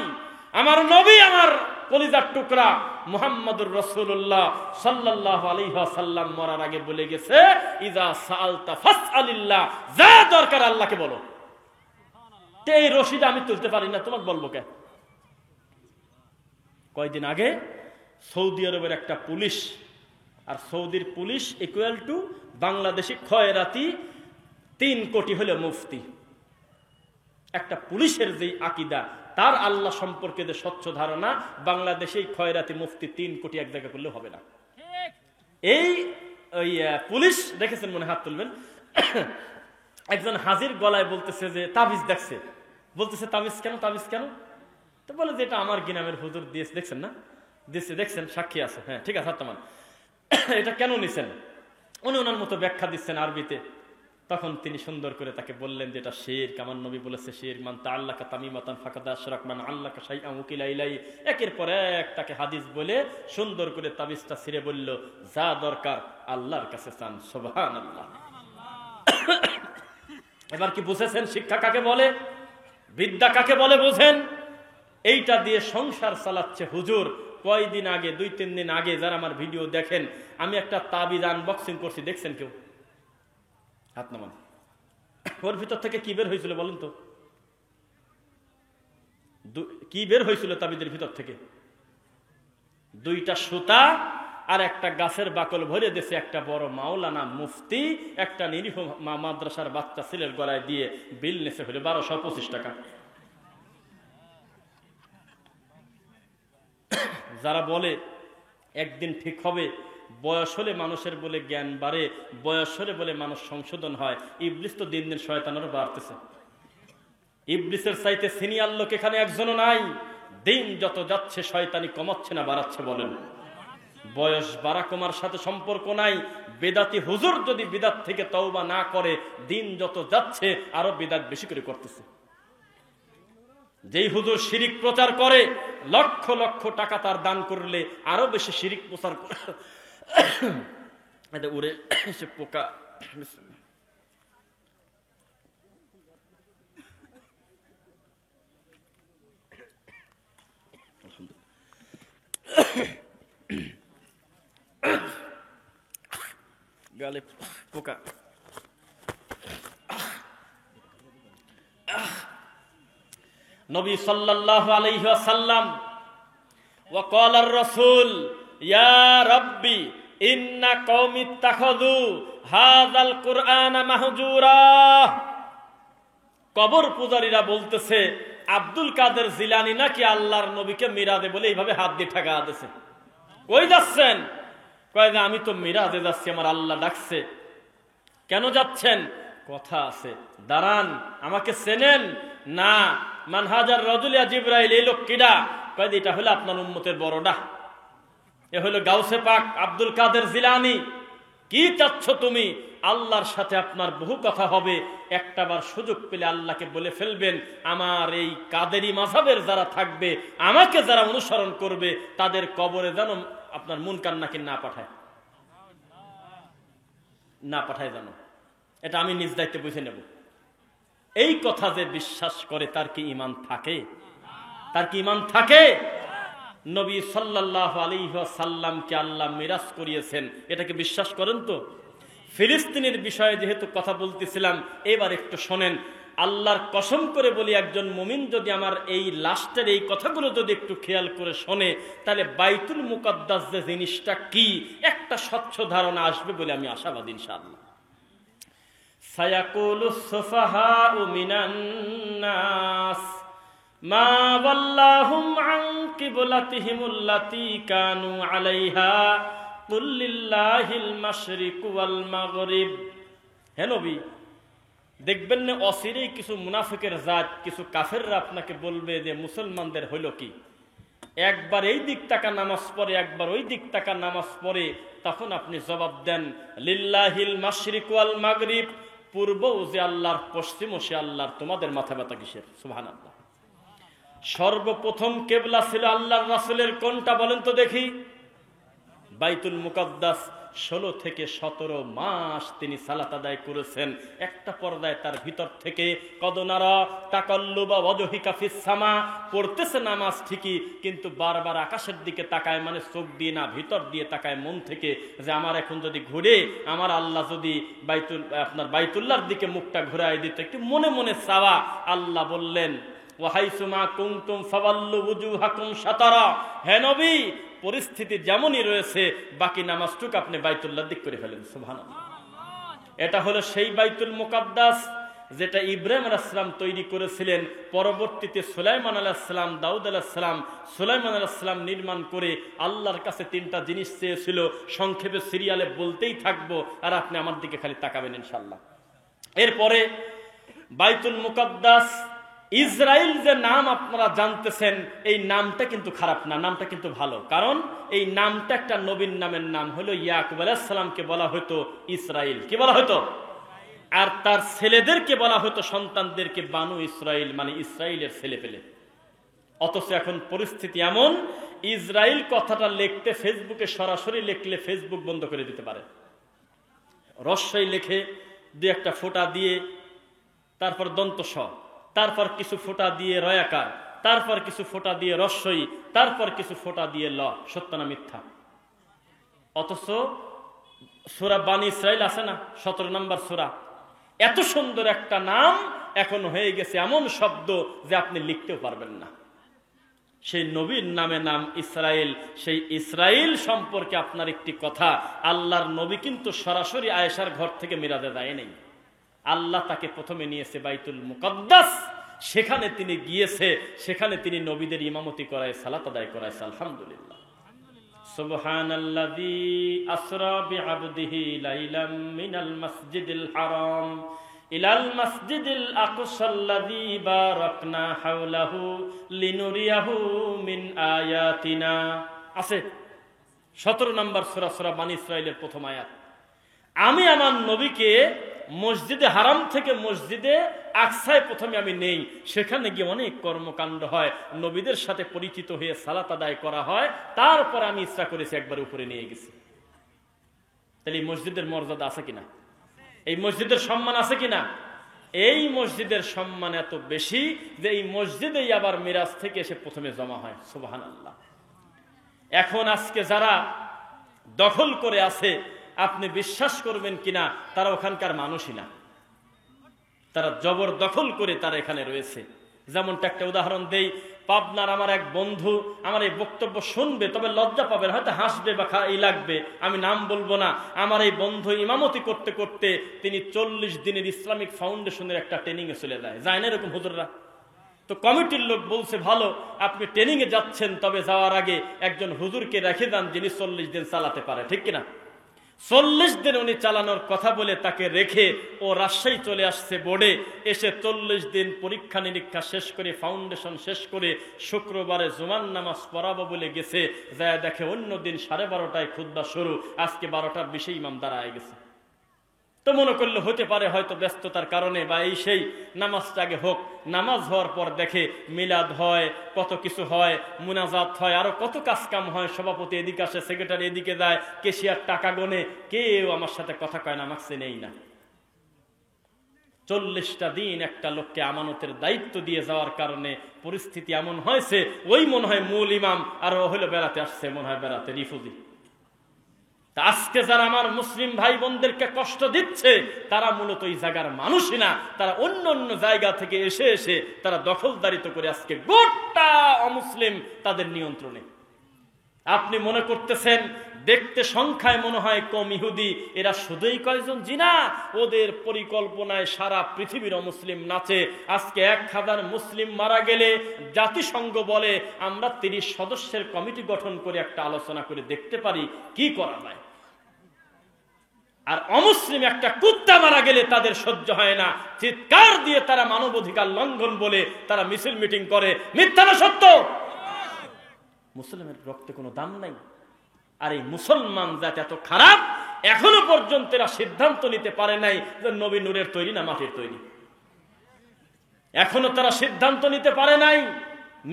আমার নবী, আমার কলিজার টুকরা মুহাম্মদুর রাসূলুল্লাহ সাল্লাল্লাহু আলাইহি ওয়াসাল্লাম মরার আগে বলে গেছে, ইযা সাআলতা ফাসআলিল্লাহ, যা দরকার আল্লাহকে বলো। এই রশিদা আমি তুলতে পারি না, তোমাকে বলবো কে? কয়দিন আগে সৌদি আরবের একটা পুলিশ, আর সৌদির পুলিশ ইকুয়াল টু বাংলাদেশি খয়রাতি 3 কোটি হলো মুফতি। একটা পুলিশের যে আকীদা, তার আল্লাহ সম্পর্কে যে স্বচ্ছ ধারণা, বাংলাদেশে খয়রাতি মুফতি 3 কোটি এক জায়গা করলে হবে না। এই পুলিশ দেখেছেন, মনে হাত তুলবেন, একজন হাজির গলায় বলতেছে যে তাবিজ দেখছে, বলতেছে তাবিজ কেন, তাবিজ কেন? তো বলে যে এটা আমার গিনামের হুজুর দিয়েছে, দেখছেন না, দিয়েছে, দেখছেন, সাক্ষী আছে, হ্যাঁ ঠিক আছে, তোমার এটা কেন নিছেন? উনি ওনার মতো ব্যাখ্যা দিচ্ছেন আরবিতে। তখন তিনি সুন্দর করে তাকে বললেন যে এটা শিরক, আমার নবী বলেছে শিরক, মান তাআল্লাকা তামিমাতান ফাকাদ আশরাক, মান আল্লাকা শাইআন উকিলা ইলাইহি। একের পর এক তাকে হাদিস বলে সুন্দর করে তাবিজটা ছিঁড়ে বলল, যা দরকার আল্লাহর কাছে চান। সুবহানাল্লাহ। এবার কি বুঝেছেন শিক্ষা কাকে বলে, বিদ্যা কাকে বলে বুঝেন? এইটা দিয়ে সংসার চালাচ্ছে হুজুর। কয়দিন আগে, 2-3 দিন আগে যারা আমার ভিডিও দেখেন, আমি একটা তাবিজ আনবক্সিং করছি, দেখছেন কেউ? হাত নামান। ওর ভিতর থেকে কি বের হয়েছিল বলেন তো? কি বের হয়েছিল তাবিজের ভিতর থেকে? 2টা সুতা আর একটা গাছের বাকল ভরে দিয়েছে একটা বড় মাওলানা মুফতি একটা নিরীহ মাদ্রাসার বাচ্চা ছেলের গলায় দিয়ে বিল নেছে হলে 1225 টাকা। যারা বলে একদিন ঠিক হবে, বয়স হলে মানুষের বলে জ্ঞান বাড়ে, বয়স হলে বলে মানুষ সংশোধন হয়, ইবলিস তো দিন দিন শয়তানেরও বাড়তেছে। ইবলিসের চাইতে সিনিয়র লোক এখানে একজনও নাই। দিন যত যাচ্ছে শয়তানি কমাচ্ছে না বাড়াচ্ছে বলেন? বয়স বাড়া কমার সাথে সম্পর্ক নাই। বেদাতি হুজুর যদি বিদাত থেকে তওবা না করে, দিন যত যাচ্ছে আরো বিদাত বেশি করে করতেছে। যেই হুজুর শিরিক প্রচার করে, লক্ষ লক্ষ টাকা তার দান করলে আরো বেশি শিরিক প্রচার করে। উড়ে সে পোকা। গালে পোকা। নবী সাল্লাল্লাহু আলাইহি ওয়াসাল্লাম ওয়া ক্বালা আর-রাসূল ইয়া রাব্বি ইন্না কওমি ইত্তাখাযু হাযাল কুরআনা মাহজুরা। কবর পূজারীরা বলতেছে আব্দুল কাদের জিলানী নাকি আল্লাহর নবীকে মিরাজে বলে এইভাবে হাত দিয়ে ঠেকা দিয়েছে। কই যাচ্ছেন? কয় যে আমি তো মিরাজে যাচ্ছি, আমার আল্লাহ ডাকছে। কেন যাচ্ছেন? কথা আছে, দাঁড়ান, আমাকে চেনেন না? মানহাজার রাজুলিয়া জিবরাইল, এই লোক কিডা? কয় যে এটা হলো আপনার উম্মতের বড়ডা, এ হলো গাউসে পাক আব্দুল কাদের জিলানী। কি চাচ্ছ তুমি? আল্লাহর সাথে আপনার বহু কথা হবে, একটাবার সুযোগ পেলে আল্লাহকে বলে ফেলবেন আমার এই কাদেরি মাযহাবের যারা থাকবে, আমাকে যারা অনুসরণ করবে, তাদের কবরে যেন আপনার মুনকার নাকির না পাঠায় জানো। এটা আমি নিজ দায়িত্বে বুঝে নেব। এই কথা যে বিশ্বাস করে তার কি ঈমান থাকে? তার কি ঈমান থাকে? নবী সাল্লাল্লাহু আলাইহি ওয়াসাল্লামকে আল্লাহ মিরাজ করিয়েছেন, এটাকে বিশ্বাস করেন তো? ফিলিস্তিনের বিষয়ে যেহেতু কথা বলতেছিলাম, এবার একটু শোনেন। আল্লাহর কসম করে বলি, একজন মুমিন যদি আমার এই লাস্টের এই কথাগুলো যদি একটু খেয়াল করে শোনে, তাহলে বাইতুল মুকাদ্দাস যে জিনিসটা কি একটা স্বচ্ছ ধারণা আসবে বলে আমি আশাবাদী ইনশাআল্লাহ। সায়াকুলুস সুফাহাউ মিনান নাস মা ওয়াল্লাহুম আন কিবলাতিহিমুল্লাতী কানু আলাইহা কুল লিল্লাহিল মাশরিকু ওয়াল মাগরিব। হে নবী, দেখবেন না অচিরেই কিছু মুনাফিকের জাত, কিছু কাফেররা আপনাকে বলবে যে মুসলমানদের হইল কি, একবার এই দিক তাকা নামাজ পড়ে, একবার ওই দিক তাকা নামাজ পড়ে। তখন আপনি জবাব দেন লিল্লাহিল মাশরিকু ওয়াল মাগরিব, পূর্বও যে আল্লাহর, পশ্চিমও সে আল্লাহর, তোমাদের মাথা ব্যথা কিসের? সুবহানাল্লাহ। সর্বপ্রথম কেবলা ছিল আল্লাহর রাসূলের কোনটা বলেন তো দেখি? বাইতুল মুকাদ্দাস। 16 থেকে 17 মাস তিনি সালাত আদায় করেছেন একটা পর্দায়। তার ভিতর থেকে কদনারা তাকাল্লুবা ওয়াজহিকা ফিস সামা, পড়তেছে নামাজ ঠিকই, কিন্তু বারবার আকাশের দিকে তাকায়, মানে চোখ দিয়ে না, ভিতর দিয়ে তাকায় মন থেকে, যে আমার এখন যদি ঘুরে আমার আল্লাহ যদি বাইতুল্লাহর দিকে মুখটা ঘুরায় দিত, একটু মনে মনে চাওয়া। আল্লাহ বললেন ওয়াহাইসুমা কুনতুম ফাওয়াল্লু ওয়াজুহাকুম শাতারা, হে নবী, পরিস্থিতি যেমনই রয়েছে বাকি নামাজটুকু আপনি বাইতুল্লাহর দিক করে ফেলেন। সুবহানাল্লাহ। এটা হলো সেই বাইতুল মুকাদ্দাস যেটা ইব্রাহিম আলাইহিস সালাম তৈরি করেছিলেন। পরবর্তীতে সুলাইমান আলাইহিস সালাম, দাউদ আলাইহিস সালাম, সুলাইমান আলাইহিস সালাম নির্মাণ করে আল্লাহর কাছে 3টা জিনিস চেয়েছিল। সংক্ষেপে সিরিয়ালে বলতেই থাকবো, আর আপনি আমার দিকে খালি তাকাবেন ইনশাআল্লাহ। এরপরে বাইতুল মুকাদ্দাস, ইসরাইল যে নাম আপনারা জানতেছেন, এই নামটা কিন্তু খারাপ না, নামটা কিন্তু ভালো। কারণ এই নামটা একটা নবীর নামের নাম হলো ইয়াকুব আলাইহিস সালামকে বলা হতো ইসরাইল। কি বলা হতো? আর তার ছেলেদেরকে বলা হতো, সন্তানদেরকে বানু ইসরাইল, মানে ইসরাইলের ছেলে পেলে। অথচ এখন পরিস্থিতি এমন, ইসরাইল কথাটা লিখতে ফেসবুকে সরাসরি লিখলে ফেসবুক বন্ধ করে দিতে পারে। রস্যই লেখে দু একটা ফোঁটা দিয়ে, তারপর দন্ত স, তারপর কিছু ফোঁটা দিয়ে রয়াকার, তারপর কিছু ফোঁটা দিয়ে রস্বই, তারপর কিছু ফোঁটা দিয়ে ল। সত্য না মিথ্যা? অথচ সূরা বানী ইসরাইল আছে না, 17 নম্বর সূরা, এত সুন্দর একটা নাম এখন হয়ে গেছে এমন শব্দ যে আপনি লিখতেও পারবেন না। সেই নবীর নামে নাম ইসরাইল। সেই ইসরাইল সম্পর্কে আপনার একটি কথা, আল্লাহর নবী কিন্তু সরাসরি আয়েশার ঘর থেকে মিরাজে যায় নাই। আল্লাহ তাকে প্রথমে নিয়েছে বাইতুল মুকাদ্দাস, সেখানে তিনি গিয়েছে, সেখানে তিনি নবীদের ইমামতি করায়, সালাত আদায় করাইছে। আলহামদুলিল্লাহ। সুবহানাল্লাযী আসরা বিআবদিহি লাইলাম মিনাল মাসজিদিল হারাম ইলাল মাসজিদিল আকসাল্লাযী বারাকনা হাওলাহু লিনুরিয়াহু মিন আয়াতিনা। আছে 17 নম্বর সূরা, সূরা বানী ইসরাইলের প্রথম আয়াত। আমি আমার নবীকে মসজিদে হারাম থেকে মসজিদে আকসায় প্রথমে আমি নেই, সেখানে গিয়ে অনেক কর্মকাণ্ড হয়, নবীদের সাথে পরিচিত হয়ে সালাত আদায় করা হয়, তারপর আমি ইচ্ছা করেছি একবার উপরে নিয়ে গেছি। তাহলে এই মসজিদের মর্যাদা আছে কিনা? এই মসজিদের সম্মান আছে কিনা? এই মসজিদের সম্মান এত বেশি যে এই মসজিদেই আবার মিরাজ থেকে এসে প্রথমে জমা হয়। সুবহানাল্লাহ। এখন আজকে যারা দখল করে আছে, আপনি বিশ্বাস করবেন কিনা, তারা ওখানকার মানুষই না, তারা জবরদখল করে তারা এখানে রয়েছে। যেমনটা একটা উদাহরণ দেই, পাবনার আমার এক বন্ধু আমার এই বক্তব্য শুনবে, তবে লজ্জা পাবে, হয়তো হাসবে বা ই লাগবে, আমি নাম বলবো না। আমার এই বন্ধু ইমামতি করতে করতে তিনি 40 দিনের ইসলামিক ফাউন্ডেশনের একটা ট্রেনিং এ চলে যায় না এরকম হুজুররা? তো কমিটির লোক বলছে, ভালো, আপনি ট্রেনিং এ যাচ্ছেন, তবে যাওয়ার আগে একজন হুজুরকে রেখে দেন যিনি 40 দিন চালাতে পারে, ঠিক কিনা? 40 দিন উনি চালানোর কথা বলে তাকে রেখে ও রাজশাহী চলে আসছে বোর্ডে। এসে 40 দিন পরীক্ষা নিরীক্ষা শেষ করে, ফাউন্ডেশন শেষ করে, শুক্রবারে জুমার নামাজ পড়াবো বলে গেছে, যায় দেখে অন্য দিন 12:30টায় খুতবা শুরু, আজকে 12টার বেশি ইমাম দাঁড়ায় গেছে। তো মনে করলে হতে পারে হয়তো ব্যস্ততার কারণে বা এই সেই, নামাজটা আগে হোক। নামাজ হওয়ার পর দেখে মিলাদ হয়, কত কিছু হয়, মুনাজাত হয়, আরো কত কাজ কাম হয়। সভাপতি এদিকে আসে, সেক্রেটারি এদিকে যায়, কেশিয়ার টাকা গনে, কেউ আমার সাথে কথা কয় না, আমাকে নেই না। 40টা দিন একটা লোককে আমানতের দায়িত্ব দিয়ে যাওয়ার কারণে পরিস্থিতি এমন হয়েছে, ওই মনে হয় মূল ইমাম আর ও হলো বেড়াতে আসছে, মনে হয় বেড়াতে, রিফুজি। আজকে যারা আমার মুসলিম ভাই বোনদেরকে কষ্ট দিচ্ছে, তারা মূলত এই জায়গার মানুষই না, তারা অন্য অন্য জায়গা থেকে এসে এসে তারা দখলদারিত্ব করে আজকে গোটা অমুসলিম তাদের নিয়ন্ত্রণে। আপনি মনে করতেছেন দেখতে সংখ্যায় মনে হয় কম ইহুদি, এরা শুধুই কয়জন? জি না, ওদের পরিকল্পনায় সারা পৃথিবীর অমুসলিম নাচে। আজকে 1000 মুসলিম মারা গেলে জাতিসংঘ বলে আমরা 30 সদস্যের কমিটি গঠন করে একটা আলোচনা করে দেখতে পারি কি করা যায়। আর অমুসলিম একটা কুত্তা মারা গেলে তাদের সহ্য হয় না, চিৎকার দিয়ে তারা মানবাধিকার লঙ্ঘন বলে তারা মিছিল মিটিং করে। মিথ্যা না সত্য? মুসলিমের রক্তে কোনো দাম নাই। আর এই মুসলমান জাতি এত খারাপ, এখনো পর্যন্ত এরা সিদ্ধান্ত নিতে পারে নাই যে নবী নূরের তৈরি না মাটির তৈরি। এখনো তারা সিদ্ধান্ত নিতে পারে নাই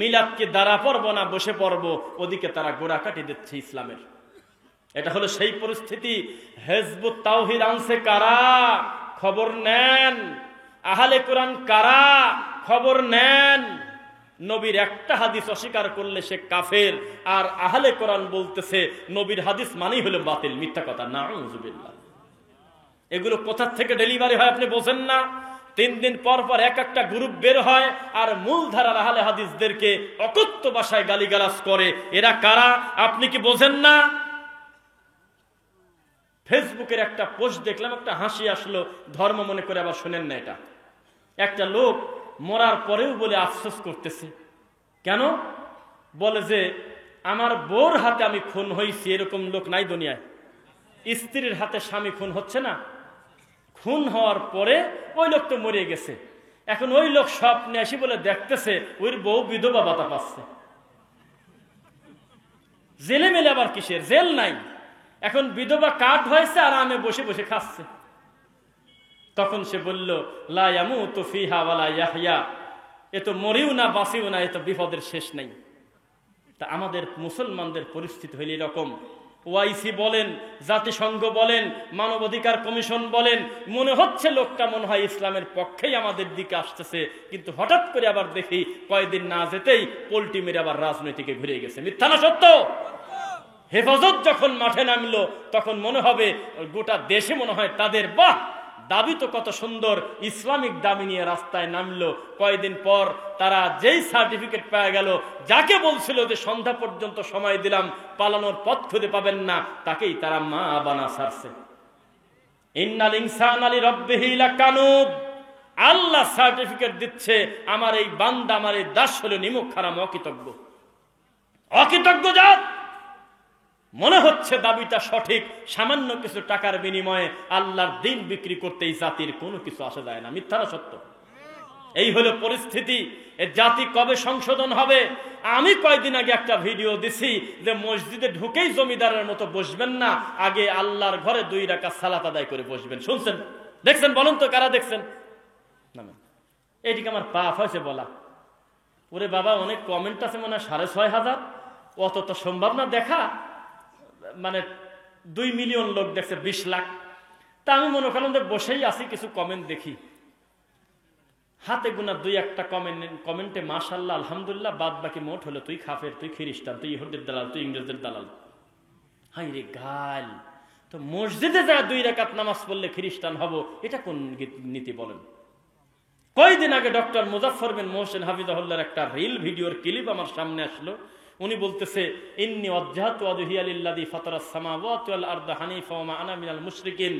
মিলাদকে দাঁড়া পড়ব না বসে পড়ব, ওদিকে তারা গোড়া কাটি দিচ্ছে ইসলামের। এটা হলো সেই পরিস্থিতি। হিজবুত তাওহীদ আনছে কারা? খবর নেন। আহলে কোরআন কারা? খবর নেন। নবীর একটা হাদিস অস্বীকার করলে সে কাফের, আর আহলে কোরআন বলতেছে নবীর হাদিস মানেই হলো বাতিল, মিথ্যা কথা। নাউযুবিল্লাহ। এগুলো কোথা থেকে ডেলিভারি হয় আপনি বোঝেন না? 3 দিন পর পর এক একটা গ্রুপ বের হয় আর মূলধারার আহলে হাদিসদেরকে অকথ্য ভাষায় গালিগালাজ করে। এরা কারা আপনি কি বোঝেন না? ফেসবুকের একটা পোস্ট দেখলাম, একটা হাসি আসলো, ধর্ম মনে করে আবার শুনেন না। এটা একটা লোক মরার পরেও বলে আফসোস করতেছে। কেন? বলে যে আমার বউর হাতে আমি খুন হয়েছি, এরকম লোক নাই দুনিয়ায়। স্ত্রীর হাতে স্বামী খুন হচ্ছে না, খুন হওয়ার পরে ওই লোক তো মরে গেছে, এখন ওই লোক স্বপ্নে আসি বলে দেখতেছে ওই বউ বিধবা ভাতা পাচ্ছে। জেলে মেলে আবার কিসের? জেল নাই, এখন বিধবা কাঠ হয়েছে, আরামে বসে বসে খাচ্ছে। তখন সে বলল লা ইয়ামুতু ফিহা ওয়ালা ইয়াহইয়া, এ তো মরিও না বাঁচিও না, এ তো বিপদের শেষ নাই। তা আমাদের মুসলমানদের পরিস্থিতি হইল এরকম। ওআইসি বলেন, জাতিসংঘ বলেন, মানবাধিকার কমিশন বলেন, মনে হচ্ছে লোকটা মনে হয় ইসলামের পক্ষেই আমাদের দিকে আসতেছে, কিন্তু হঠাৎ করে আবার দেখি কয়েকদিন না যেতেই পোল্টি মেরে আবার রাজনৈতিকে ঘুরে গেছে। মিথ্যা না সত্য? হেফাজত যখন মাঠে নামলো তখন মনে হবে গোটা দেশে মনে হয় তাদের বাহ দাবি তো কত সুন্দর, ইসলামিক দাবি নিয়ে রাস্তায় নামলো। কয়েকদিন পর তারা যেই সার্টিফিকেট পেয়ে গেল, যাকে বলছিল যে সন্ধ্যা পর্যন্ত সময় দিলাম পালানোর পথ খুঁজে পাবেন না, তাকেই তারা মা বানা ছাড়ছে। ইন্নাল ইনসানা লিরাব্বিহি লাকানুদ, আল্লাহ সার্টিফিকেট দিচ্ছে আমার এই বান্দা, আমার এই দাস হলো নিমুখ হারাম, অকৃতজ্ঞ, অকৃতজ্ঞ জাত। মনে হচ্ছে দাবিটা সঠিক, সামান্য কিছু টাকার বিনিময়ে আল্লাহর দিন বিক্রি করতে এই জাতির কোনো কিছু আসা যায় না। মিথ্যা না সত্য? এই হলো পরিস্থিতি। এই জাতি কবে সংশোধন হবে? আমি কয়েকদিন আগে একটা ভিডিও দিছি যে মসজিদে ঢুকেই জমিদারের মতো বসবেন না, আগে আল্লাহর ঘরে 2 রাকাত সালাত আদায় করে বসবেন। শুনছেন? দেখছেন? বলুন তো কারা দেখছেন? এইদিকে আমার পাপ হয়েছে বলা। ওরে বাবা, অনেক কমেন্ট আছে মনে হয় 6,500, অত তো সম্ভব না দেখা। মানে 2 মিলিয়ন লোক দেখছে, 20 লাখ। তা আমি মনে করলাম যে বসেই আছি, কিছু কমেন্ট দেখি। হাতে গোনা 2-1টা কমেন্টে মাশাআল্লাহ আলহামদুলিল্লাহ, বাদ বাকি মোট হলো তুই কাফের, তুই খ্রিস্টান, তুই ইহুদির দালাল, তুই ইংরেজদের দালাল। হাই রে গাল! তো মসজিদে যা 2 রাকাত নামাজ পড়লে খ্রিস্টান হব, এটা কোন নীতি বলেন? কয়েকদিন আগে ডক্টর মুজাফফর বিন মোহসেন হাফিজাহুল্লাহর একটা রিল ভিডিওর ক্লিপ আমার সামনে আসলো। উনি বলতেছে, ইন্নী ওয়াজ্জাহতু ওয়াজহিয়া লিল্লাযী ফাতারাস সামাওয়াতি ওয়াল আরদা হানিফা ওয়া মা আনা মিনাল মুশরিকিন।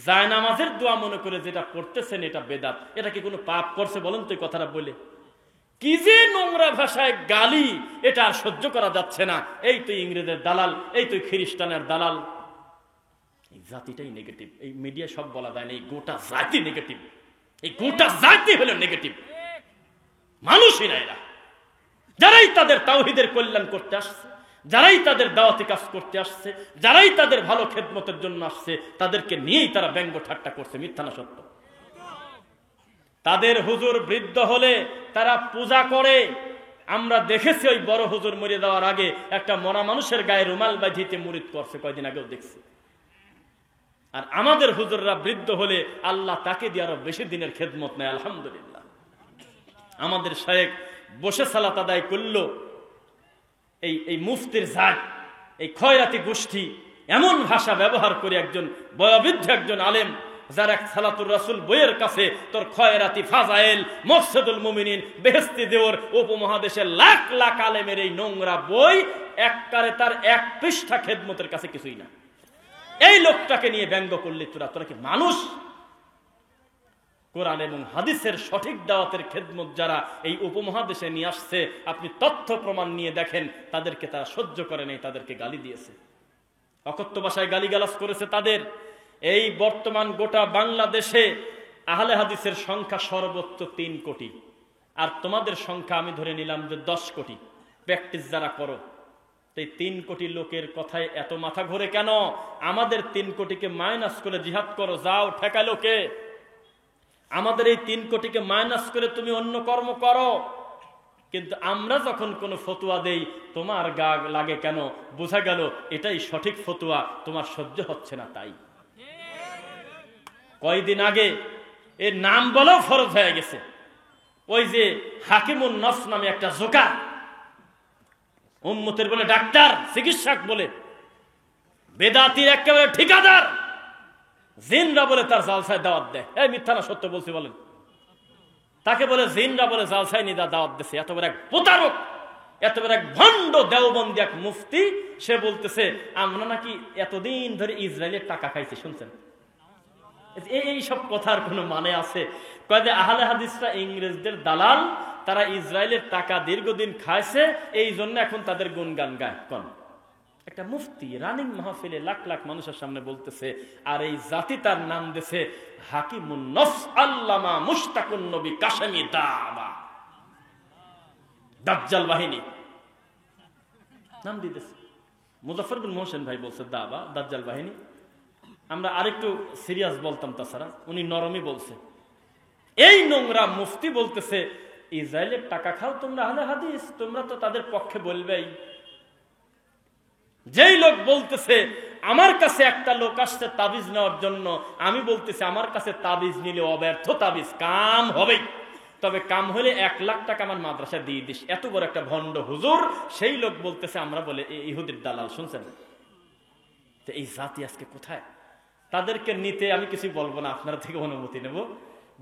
জায়নামাজের দোয়া মনে করে যেটা পড়তেছেন এটা বেদাত। এটা কি কোনো পাপ করছে বলেন তো এই কথাটা বলে? কি যে নোংরা ভাষায় গালি, এটা আর সহ্য করা যাচ্ছে না। এই তুই ইংরেজের দালাল, এই তুই খ্রিস্টানের দালাল। এই জাতিটাই নেগেটিভ। এই মিডিয়া সব বলা যায় না, এই গোটা জাতি নেগেটিভ। এই গোটা জাতি হলো নেগেটিভ। মানুষই না এরা, যারাই তাদের তাওহীদের কল্যাণ করতে আসছে, যারাই তাদের দাওয়াতি কাজ করতে আসছে, যারাই তাদের ভালো খেদমতের জন্য আসছে, তাদেরকে নিয়েই তারা ব্যঙ্গ ঠাট্টা করছে। মিথ্যা না সত্য? তাদের হুজুর বৃদ্ধ হলে তারা পূজা করে। আমরা দেখেছি ওই বড় হুজুর মরে যাওয়ার আগে একটা মরা মানুষের গায়ে রুমাল বাঁধিতে মুরিদ করছে, কয়দিন আগেও দেখছি। আর আমাদের হুজুররা বৃদ্ধ হলে আল্লাহ তাকে দিয়ে আরো বেশি দিনের খেদমত নেয়। আলহামদুলিল্লাহ। আমাদের শায়েখ বসে সালাত আদায় করলো, এই মুফতির জাত, এই খয়রাতি গোষ্ঠী এমন ভাষা ব্যবহার করে একজন বয়োবৃদ্ধ একজন আলেম, যার এক সালাতুর রাসূল বইয়ের কাছে তোর খয়রাতি ফাজাইল, মকসদুল মুমিনিন, বেহেশতি দেওর উপমহাদেশের লাখ লাখ আলেমের এই নোংরা বই একবারে তার 1 পৃষ্ঠা খেদমতের কাছে কিছুই না। এই লোকটাকে নিয়ে ব্যঙ্গ করলে তোরা কি মানুষ? কোরআন এবং হাদিসের সঠিক দাওয়াতের খেদমত যারা এই উপমহাদেশে নিয়ে আসছে, আপনি তথ্য প্রমাণ নিয়ে দেখেন, তাদেরকে তারা সহ্য করে নাই, তাদেরকে গালি দিয়েছে, অকথ্য ভাষায় গালিগালাজ করেছে তাদের। এই বর্তমান গোটা বাংলাদেশে আহলে হাদিসের সংখ্যা সর্বোচ্চ 3 কোটি, আর তোমাদের সংখ্যা আমি ধরে নিলাম যে 10 কোটি। প্র্যাকটিস যারা করো, এই 3 কোটি লোকের কথায় এত মাথা ঘোরে কেন? আমাদের 3 কোটিকে মাইনাস করে জিহাদ করো, যাও ঠেকালো কে? আমাদের এই 3 কোটিকে মাইনাস করে তুমি অন্য কর্ম করো। কিন্তু আমরা যখন কোনো ফতুয়া দেই, তোমার গা লাগে কেন? বোঝা গেল এটাই সঠিক ফতুয়া, তোমার সহ্য হচ্ছে না তাই। কয়দিন আগে এর নাম বলেও ফরজ হয়ে গেছে, ওই যে হাকিমুন নফস নামে একটা জোকার, উম্মতের বলে ডাক্তার, চিকিৎসক বলে, বেদাতির একেবারে ঠিকাদার, জিনরা বলে তার জালসায় দাওয়াত দেয়। এই মিথ্যা না সত্য বলছি বলেন? তাকে বলে জিনরা বলে জালসায় নিদা দাওয়াত দিচ্ছে। এত বড় এক প্রতারক, এত বড় এক ভণ্ড দেওবন্দি এক মুফতি, সে বলতেছে আমরা নাকি এতদিন ধরে ইসরায়েলের টাকা খাইছি। শুনছেন? এই সব কথার কোনো মানে আছে? কয় যে আহলে হাদিসরা ইংরেজদের দালাল, তারা ইসরায়েলের টাকা দীর্ঘদিন খাইছে, এই জন্য এখন তাদের গুণগান গায়। কোন একটা মুফতি রানিং মাহফিলে লাখ লাখ মানুষের সামনে বলতেছে, আর এই জাতি তার নাম দিয়েছে হাকিমুন নফস আল্লামা মুশতাকুন নবী কাশেমি দাবা, দাজ্জাল বাহিনী নাম দিতেছে। মুজাফফর বিন মোহসেন ভাই বলছে দাবা, দাজ্জাল বাহিনী। আমরা আরেকটু সিরিয়াস বলতাম, তাছাড়া উনি নরমই বলছে। এই নোংরা মুফতি বলতেছে ইসরায়েলের টাকা খাও তোমরা আহলে হাদিস, তোমরা তো তাদের পক্ষে বলবেই। যেই লোক বলতেছে আমার কাছে একটা লোক আসছে তাবিজ নেওয়ার জন্য, আমি বলতেছি আমার কাছে তাবিজ নিলে অব্যর্থ তাবিজ, কাম হবেই, তবে কাম হলে 1 লাখ টাকা আমার মাদ্রাসা দিয়ে দিস, এত বড় একটা ভণ্ড হুজুর। সেই লোক বলতেছে আমরা বলে ইহুদির দালাল। শুনছেন? তো এই জাতি আজকে কোথায়? তাদেরকে নিতে আমি কিছু বলবো না, আপনারা থেকে অনুমতি নেব।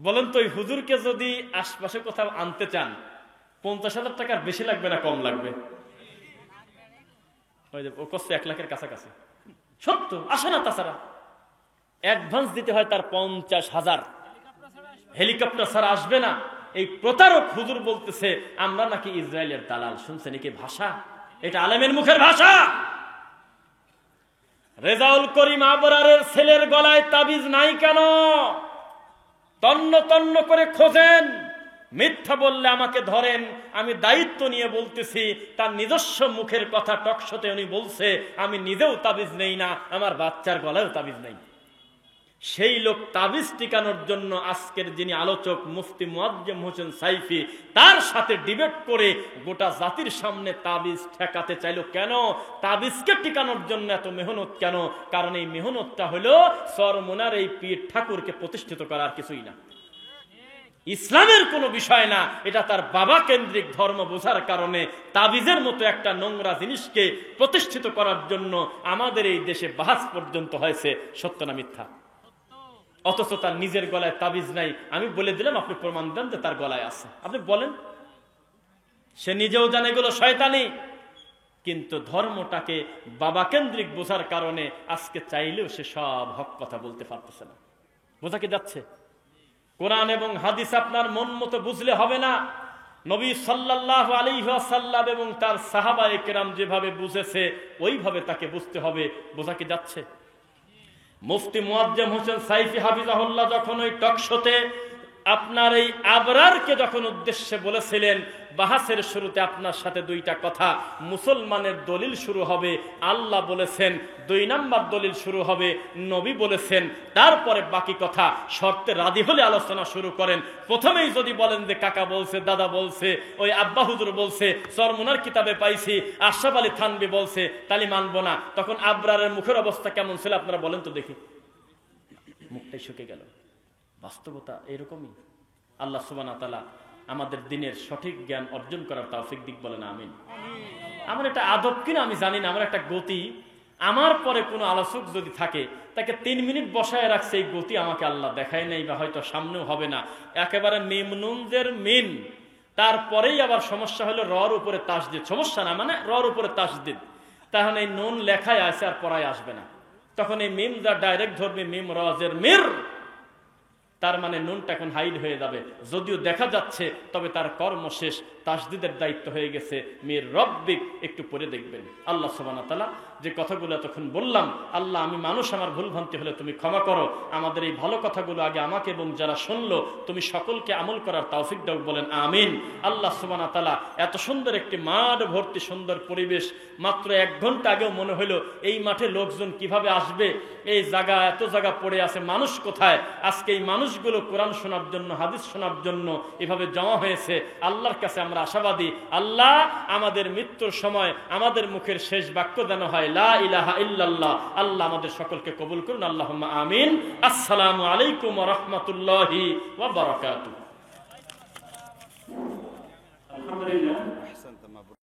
বলেন তো, ওই হুজুরকে যদি আশপাশে কোথাও আনতে চান 50,000 টাকার বেশি লাগবে না কম লাগবে? ওই যে ও করছে 1 লাখের কাছাকাছি, সত্য আসে না। তাছাড়া অ্যাডভান্স দিতে হয় তার 50,000, হেলিকপ্টার ছাড়া আসবে না। এই প্রতারক হুজুর বলতেছে আমরা নাকি ইসরায়েলের দালাল। শুনছেন কি ভাষা? এটা আলেমের মুখের ভাষা। রেজাউল করিম আবরারের ছেলের গলায় তাবিজ নাই কেন? তন্ন তন্ন করে খোঁজেন, মিথ্যা বললে আমাকে ধরেন। আমি দায়িত্ব নিয়ে বলতেছি, তার নিজস্ব মুখের কথা টকশোতে উনি বলছে আমি নিজেও তাবিজ নেই না, আমার বাচ্চার গলায়ও তাবিজ নেই। সেই লোক তাবিজ টিকানোর জন্য আজকের যিনি আলোচক মুফতি মুয়াজ্জম হোসেন সাইফি, তার সাথে ডিবেট করে গোটা জাতির সামনে তাবিজ ঠেকাতে চাইলো। কেন? তাবিজকে টিকানোর জন্য এত মেহনত কেন? কারণ এই মেহনতটা হলো চরমোনার এই পীর ঠাকুরকে প্রতিষ্ঠিত করার, কিছুই না, ইসলামের কোনো বিষয় না। এটা তার বাবা কেন্দ্রিক ধর্ম বোঝার কারণে তাবিজের মতো একটা নোংরা জিনিসকে প্রতিষ্ঠিত করার জন্য আমাদের এই দেশে বাহাস পর্যন্ত হয়েছে। সত্য না মিথ্যা? অথচ তার নিজের গলায় তাবিজ নাই। আমি বলে দিলাম, আপনি প্রমাণ দেন যে তার গলায় আছে, আপনি বলেন। সে নিজেও জানে এগুলো শয়তানি, কিন্তু ধর্মটাকে বাবা কেন্দ্রিক বোঝার কারণে আজকে চাইলেও সে সব হক কথা বলতে পারতেছে না। বোঝা কি যাচ্ছে? কোরআন এবং হাদিস আপনার মন মতো বুঝলে হবে না। নবী সাল্লাল্লাহু আলাইহি ওয়াসাল্লাম এবং তার সাহাবায়ে কেরাম যেভাবে বুঝেছে ওইভাবে তাকে বুঝতে হবে। বোঝা কি যাচ্ছে? মুফতি মুয়াজ্জম হোসেন সাইফি হাফিজাহুল্লাহ যখন ওই টকশোতে আপনার এই আবরারকে যখন উদ্দেশ্যে বলেছিলেন, বাহাসের শুরুতে আপনার সাথে 2টা কথা, মুসলমানের দলিল শুরু হবে আল্লাহ বলেছেন, 2 নাম্বার দলিল শুরু হবে নবী বলেছেন, তারপরে বাকি কথা শর্তে রাজি হলে আলোচনা শুরু করেন। প্রথমেই যদি বলেন যে কাকা বলছে, দাদা বলছে, ওই আব্বা হুজুর বলছে, চরমোনার কিতাবে পাইছি, আশরাফ আলী থানভী বলছে, তালি মানবো না, তখন আবরারের মুখের অবস্থা কেমন ছিল আপনারা বলেন তো দেখি। মুখটাই শুকে গেল। বাস্তবতা এরকমই। আল্লাহ সুবহানাহু ওয়া তাআলা আমাদের দিনের সঠিক জ্ঞান অর্জন করার তৌফিক দিক, বলেন আমিন। আমার একটা আদব কিনা আমি জানি না, আমার একটা গতি, আমার পরে কোনো আলোচক যদি থাকে তাকে 3 মিনিট বসায় রাখছে, এই গতি আমাকে আল্লাহ দেখায় নাই, বা হয়তো সামনেও হবে না। একেবারে মিমনুনজের মিন, তারপরেই আবার সমস্যা হলো রর উপরে তাসদিদ। সমস্যা না মানে রর উপরে তাসদিদ, তাহলে এই নুন লেখায় আছে আর পড়ায় আসবে না। তখন এই মিম যা ডাইরেক্ট ধরবে মিম রজের মির, তার মানে নুনটা এখন হাইড হয়ে যাবে। যদিও দেখা যাচ্ছে, তবে তার কর্ম শেষ, তাসদিদের দায়িত্ব হয়ে গেছে মির রব্বিক। একটু পরে দেখবেন আল্লাহ সুবহানাহু ওয়া তাআলা যে কথাগুলো তখন বললাম, আল্লাহ আমি মানুষ, আমার ভুল ভ্রান্তি হলে তুমি ক্ষমা করো। আমাদের এই ভালো কথাগুলো আগে আমাকে এবং যারা শুনলো তুমি সকলকে আমল করার তৌফিক দাও, বলেন আমিন। আল্লাহ সুবহানাহু ওয়া তাআলা এত সুন্দর একটি মাঠ ভর্তি সুন্দর পরিবেশ, মাত্র 1 ঘন্টা আগেও মনে হলো এই মাঠে লোকজন কিভাবে আসবে, এই জায়গা এত জায়গা পড়ে আছে, মানুষ কোথায়? আজকে এই মানুষগুলো কোরআন শোনার জন্য, হাদিস শোনার জন্য এভাবে জমা হয়েছে। আল্লাহর কাছে আমরা আশাবাদী, আল্লাহ আমাদের মৃত্যুর সময় আমাদের মুখের শেষ বাক্য যেন হয় লা ইলাহা ইল্লাল্লাহ। আল্লাহ আমাদের সকলকে কবুল করুন, আল্লাহুম্মা আমিন। আসসালামু আলাইকুম ওয়া রাহমাতুল্লাহি ওয়া বারাকাতুহু। আলহামদুলিল্লাহ।